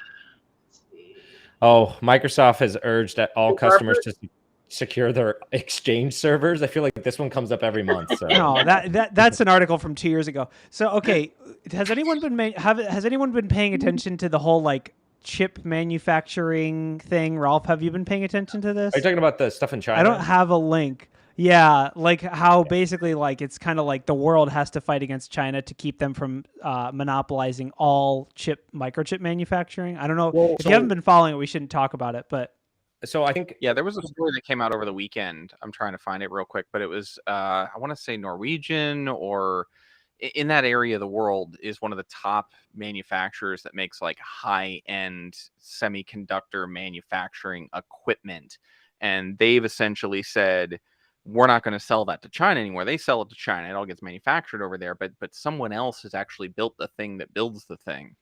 Let's see. Oh, Microsoft has urged that all Hey, customers Harper? to secure their Exchange servers. I feel like this one comes up every month. So. No, that's an article from 2 years ago. So okay, has anyone been paying attention to the whole like chip manufacturing thing? Ralph, have you been paying attention to this? Are you talking about the stuff in China? I don't have a link. Yeah, like how basically like it's kind of like the world has to fight against China to keep them from monopolizing all microchip manufacturing. I don't know if you haven't been following it, we shouldn't talk about it, but So I think Yeah, there was a story that came out over the weekend. I'm trying to find it real quick, but it was I want to say Norwegian or in that area of the world is one of the top manufacturers that makes like high-end semiconductor manufacturing equipment. And they've essentially said, we're not going to sell that to China anymore. They sell it to China. It all gets manufactured over there, but someone else has actually built the thing that builds the thing.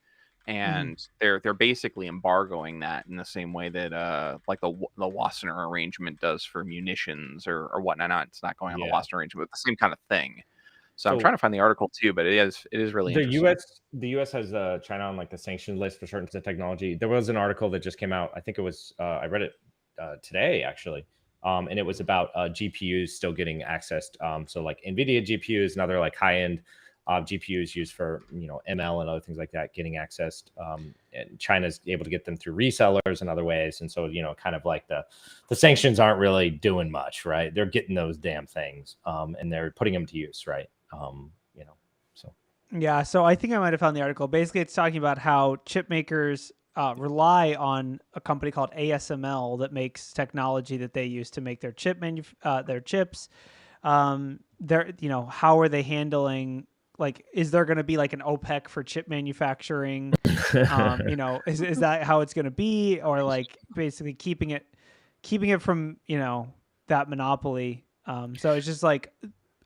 And they're basically embargoing that in the same way that like the Wassenaar arrangement does for munitions or whatnot. It's not going on the Wassenaar arrangement, but the same kind of thing. So I'm trying to find the article too, but it is really interesting. The U.S. has China on like the sanctioned list for certain technology. There was an article that just came out. I think it was I read it today actually, and it was about GPUs still getting accessed. So like NVIDIA GPUs and other like high end GPUs used for ML and other things like that getting accessed. And China's able to get them through resellers and other ways. And so kind of like the sanctions aren't really doing much, right? They're getting those damn things, and they're putting them to use, right? So yeah. So I think I might have found the article. Basically, it's talking about how chip makers rely on a company called ASML that makes technology that they use to make their their chips. They're how are they handling? Like, is there going to be like an OPEC for chip manufacturing? Is that how it's going to be, or like basically keeping it from that monopoly? So it's just like,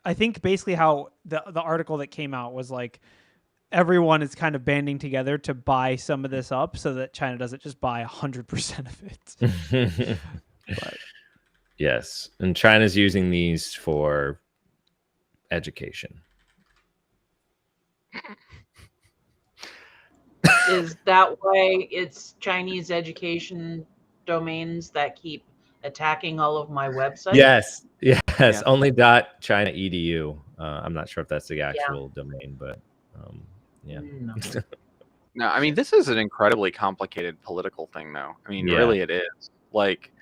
I think basically how the article that came out was like everyone is kind of banding together to buy some of this up so that China doesn't just buy 100% of it. But, yes, and China's using these for education. Is that why it's Chinese education domains that keep attacking all of my websites? Yes. Only .China edu. I'm not sure if that's the actual domain, but yeah. No. No, I mean, this is an incredibly complicated political thing, though. I mean, really it is. Like,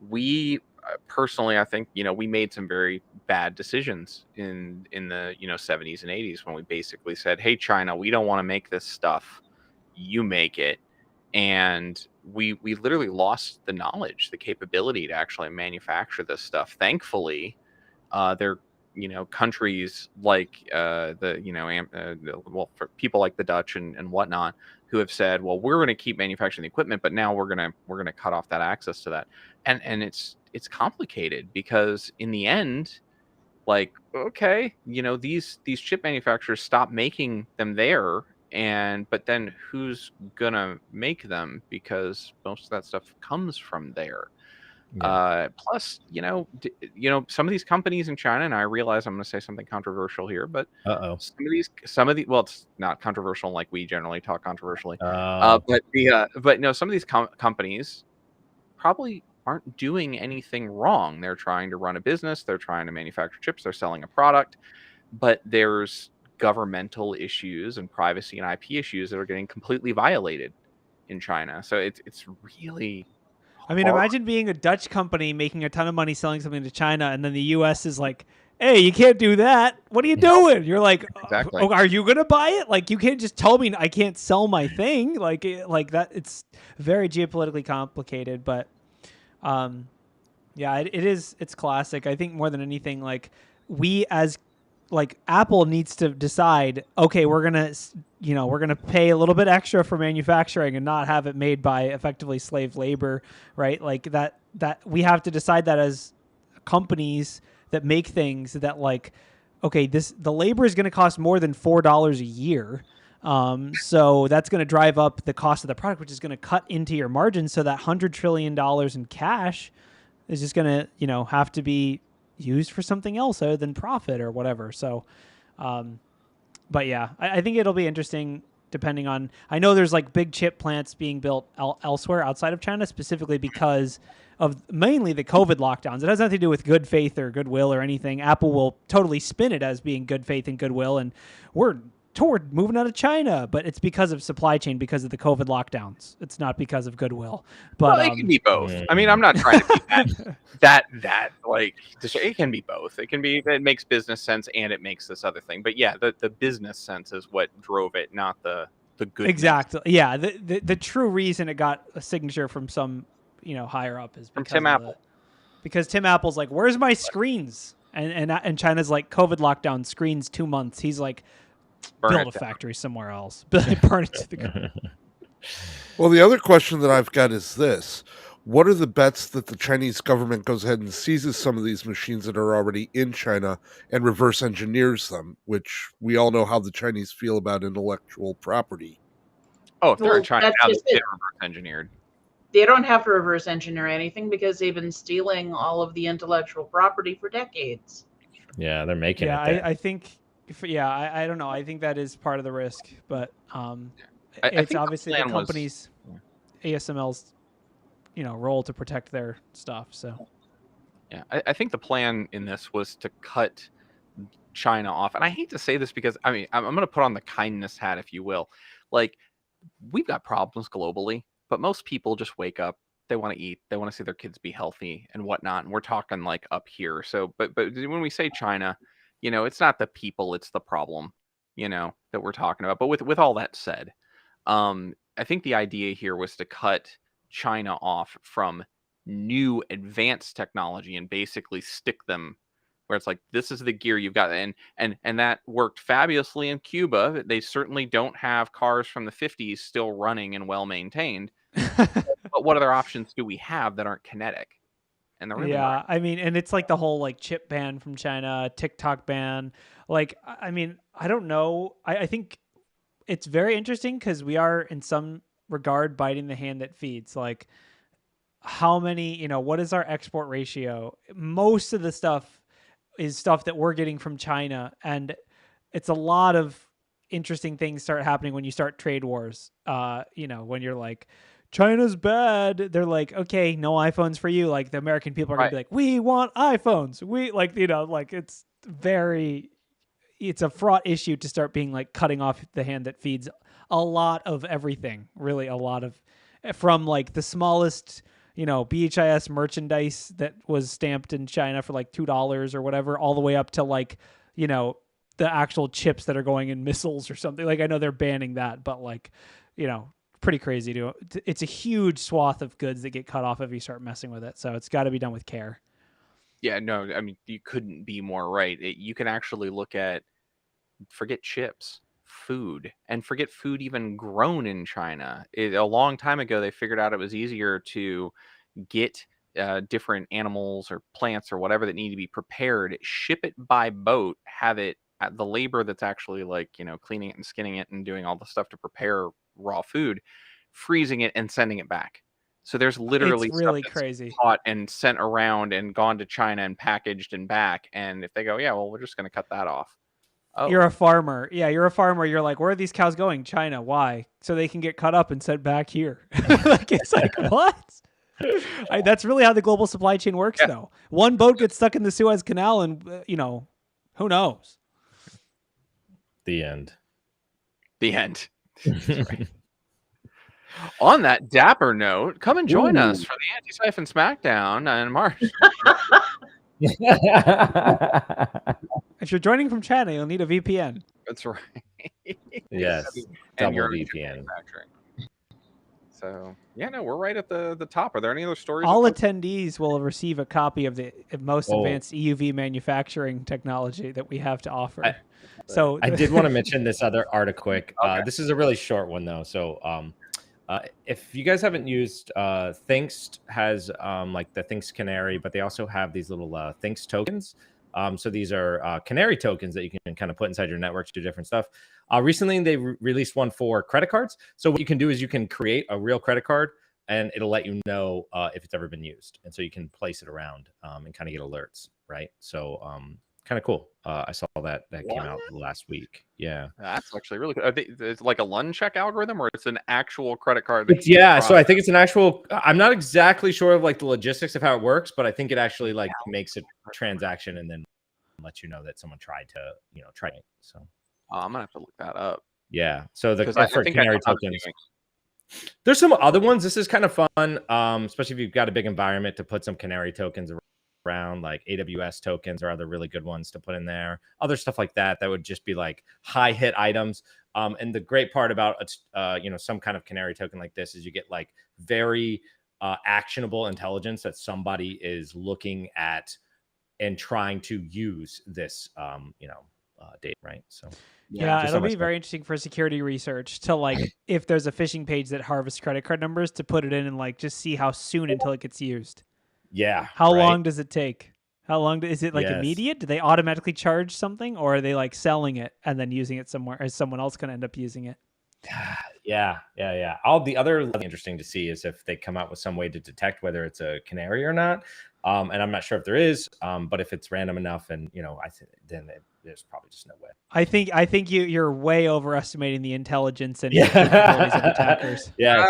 we personally, I think, we made some very bad decisions in the 70s and 80s when we basically said, hey, China, we don't want to make this stuff. You make it. And we literally lost the knowledge, the capability to actually manufacture this stuff. Thankfully, there countries like for people like the Dutch and whatnot who have said, well, we're going to keep manufacturing the equipment, but now we're going to cut off that access to that. And it's complicated because in the end, like, okay, these chip manufacturers stop making them there, but then who's gonna make them, because most of that stuff comes from there. Plus, some of these companies in China, and I realize I'm going to say something controversial here, but some of the well, it's not controversial like we generally talk controversially. But no, some of these companies probably aren't doing anything wrong. They're trying to run a business. They're trying to manufacture chips. They're selling a product, but there's governmental issues and privacy and IP issues that are getting completely violated in China. So it's really I mean, hard. imagine being a Dutch company making a ton of money selling something to China, and then the U.S. is like, "Hey, you can't do that. What are you doing?" You're like, Exactly. "Oh, are you gonna buy it? Like, you can't just tell me I can't sell my thing." Like that. It's very geopolitically complicated, but yeah, it is. It's classic. I think more than anything, like we as like Apple needs to decide, okay, we're gonna pay a little bit extra for manufacturing and not have it made by effectively slave labor, right? Like that we have to decide that as companies that make things that like, okay, the labor is going to cost more than $4 a year. So that's going to drive up the cost of the product, which is going to cut into your margin. So that $100 trillion in cash is just going to, have to be used for something else other than profit or whatever. So, but yeah, I think it'll be interesting depending on, I know there's like big chip plants being built elsewhere outside of China, specifically because of mainly the COVID lockdowns. It has nothing to do with good faith or goodwill or anything. Apple will totally spin it as being good faith and goodwill. And we're toward moving out of China, but it's because of supply chain, because of the COVID lockdowns. It's not because of goodwill. But well, it can be both. I mean, I'm not trying to be that like it can be both. It can be, it makes business sense and it makes this other thing. But yeah, the business sense is what drove it, not the good. Exactly. Yeah. The true reason it got a signature from some higher up is because Tim Apple. Because Tim Apple's like, where's my screens? And China's like, COVID lockdown, screens 2 months. He's like, build a factory somewhere else. Burn it to the ground. Well, the other question that I've got is this. What are the bets that the Chinese government goes ahead and seizes some of these machines that are already in China and reverse engineers them, which we all know how the Chinese feel about intellectual property? Oh, if they're in China now, they just get reverse engineered. They don't have to reverse engineer anything because they've been stealing all of the intellectual property for decades. Yeah, they're making it. I think. I don't know. I think that is part of the risk, but it's obviously the company's ASML's role to protect their stuff. So yeah, I think the plan in this was to cut China off, and I hate to say this because I mean I'm going to put on the kindness hat, if you will. Like, we've got problems globally, but most people just wake up, they want to eat, they want to see their kids be healthy and whatnot, and we're talking like up here. So, but when we say China, it's not the people, it's the problem, that we're talking about. But with all that said, I think the idea here was to cut China off from new advanced technology and basically stick them where it's like, this is the gear you've got. And that worked fabulously in Cuba. They certainly don't have cars from the 50s still running and well maintained. But what other options do we have that aren't kinetic? And they're really yeah, I mean, and it's like the whole like chip ban from China, TikTok ban. Like, I mean, I don't know. I think it's very interesting because we are in some regard biting the hand that feeds. Like, how many, what is our export ratio? Most of the stuff is stuff that we're getting from China. And it's a lot of interesting things start happening when you start trade wars. When you're like, China's bad. They're like, okay, no iPhones for you. Like, the American people are going to be like, we want iPhones. It's a fraught issue to start being like cutting off the hand that feeds a lot of everything, really a lot of, from like the smallest, BHIS merchandise that was stamped in China for like $2 or whatever, all the way up to like, the actual chips that are going in missiles or something. Like, I know they're banning that, but like, pretty crazy to it's a huge swath of goods that get cut off if you start messing with it. So it's got to be done with care. Yeah, no, I mean, you couldn't be more right. You can actually look at, forget chips, food, and forget food even grown in China. A long time ago, they figured out it was easier to get different animals or plants or whatever that need to be prepared, ship it by boat, have it at the labor that's actually like, cleaning it and skinning it and doing all the stuff to prepare raw food, freezing it and sending it back. So there's literally it's really stuff that's crazy caught and sent around and gone to China and packaged and back. And if they go, yeah, well, we're just going to cut that off. Oh. You're a farmer. Yeah, you're a farmer. You're like, where are these cows going? China. Why? So they can get cut up and sent back here. Like, it's like, what? That's really how the global supply chain works, though. One boat gets stuck in the Suez Canal and, who knows? The end. The end. That's right. On that dapper note, come and join us for the Anti-Siphon Smackdown in March. If you're joining from China, you'll need a VPN. That's right. Yes, And your double VPN. manufacturing. So yeah, no, we're right at the top. Are there any other stories? All attendees will receive a copy of the most Oh. advanced EUV manufacturing technology that we have to offer. I did want to mention this other article quick. Okay. This is a really short one though. So if you guys haven't used Thinkst has like the Thinkst Canary, but they also have these little Thinkst tokens. So these are Canary tokens that you can kind of put inside your network to do different stuff. Recently, they released one for credit cards. So what you can do is you can create a real credit card, and it'll let you know if it's ever been used. And so you can place it around and kind of get alerts, right? So kind of cool. I saw that came out last week. Yeah, that's actually really good. It's like a LUN check algorithm, or it's an actual credit card. So I think it's an actual. I'm not exactly sure of like the logistics of how it works, but I think it actually like makes a transaction and then lets you know that someone tried to try it. So I'm gonna have to look that up. Yeah. So the I for think Canary I know tokens. There's some other ones. This is kind of fun, especially if you've got a big environment to put some Canary tokens around, like AWS tokens or other really good ones to put in there. Other stuff like that would just be like high hit items. And the great part about some kind of Canary token like this is you get like very actionable intelligence that somebody is looking at and trying to use this data, right? So yeah, it'll be very interesting for security research to like if there's a phishing page that harvests credit card numbers to put it in and like just see how soon until it gets used. Yeah. How long does it take? How long is it like Yes. immediate? Do they automatically charge something, or are they like selling it and then using it somewhere? Is someone else going to end up using it? Yeah. The other interesting to see is if they come out with some way to detect whether it's a canary or not. And I'm not sure if there is, but if it's random enough, and then there's probably just no way. I think you're way overestimating the intelligence and capabilities of attackers. Yes.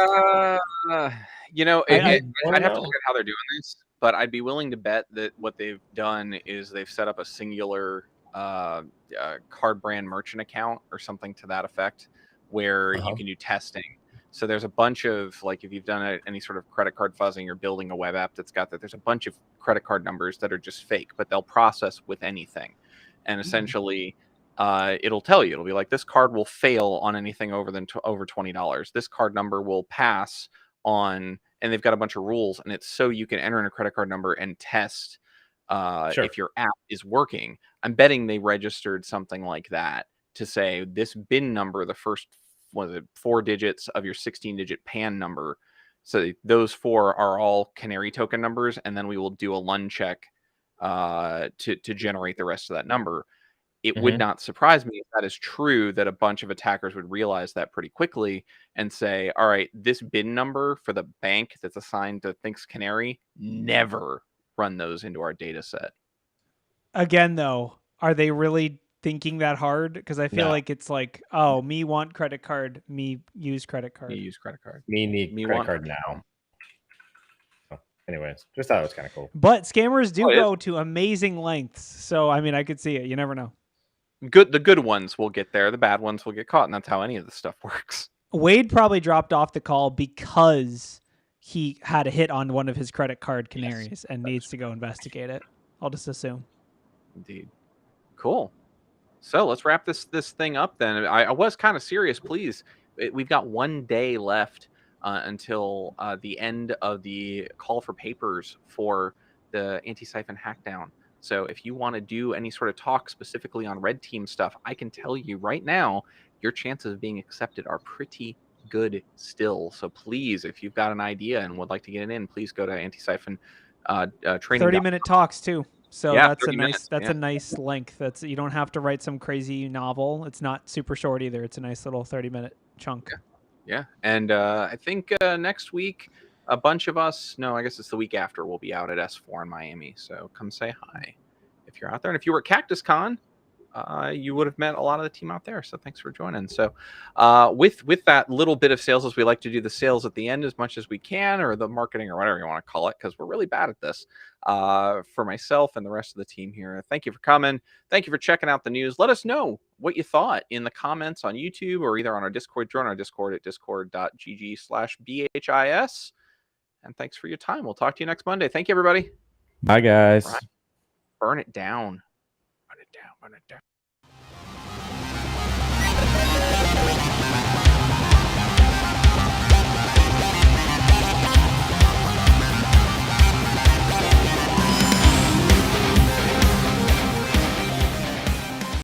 I'd have to look at how they're doing this, but I'd be willing to bet that what they've done is they've set up a singular card brand merchant account or something to that effect, where you can do testing. So there's a bunch of, like, if you've done any sort of credit card fuzzing or building a web app that's got that, there's a bunch of credit card numbers that are just fake, but they'll process with anything. And essentially, it'll tell you, it'll be like, this card will fail on anything over $20. This card number will pass on, and they've got a bunch of rules, and it's so you can enter in a credit card number and test if your app is working. I'm betting they registered something like that to say this BIN number, the first 4 digits of your 16-digit PAN number. So those 4 are all Canary token numbers, and then we will do a LUN check to generate the rest of that number. It would not surprise me if that is true, that a bunch of attackers would realize that pretty quickly and say, all right, this BIN number for the bank that's assigned to Thinkst Canary, never run those into our data set. Again, though, are they really thinking that hard? Because I feel like it's like, oh, me want credit card, me use credit card. Me use credit card. Me need credit card now. So, anyways, just thought it was kind of cool. But scammers do go to amazing lengths. So, I mean, I could see it. You never know. The good ones will get there. The bad ones will get caught. And that's how any of this stuff works. Wade probably dropped off the call because he had a hit on one of his credit card canaries and needs to go investigate it. I'll just assume. Indeed. Cool. So let's wrap this thing up then. I was kind of serious. Please, we've got 1 day left until the end of the call for papers for the anti-siphon hackdown. So if you want to do any sort of talk specifically on red team stuff, I can tell you right now, your chances of being accepted are pretty good still. So please, if you've got an idea and would like to get it in, please go to anti-siphon training. 30-minute talks too. So yeah, that's a nice a nice length. That's, you don't have to write some crazy novel. It's not super short either. It's a nice little 30-minute chunk. Yeah. And I think next week, a bunch of us, no, I guess it's the week after, we'll be out at S4 in Miami. So come say hi if you're out there. And if you were at Cactus Con, you would have met a lot of the team out there. So thanks for joining. So with that little bit of sales, as we like to do the sales at the end as much as we can, or the marketing or whatever you want to call it, because we're really bad at this. For myself and the rest of the team here, thank you for coming. Thank you for checking out the news. Let us know what you thought in the comments on YouTube or either on our Discord. Join our Discord at discord.gg/BHIS. And thanks for your time. We'll talk to you next Monday. Thank you, everybody. Bye, guys. Right. Burn it down. Burn it down. Burn it down.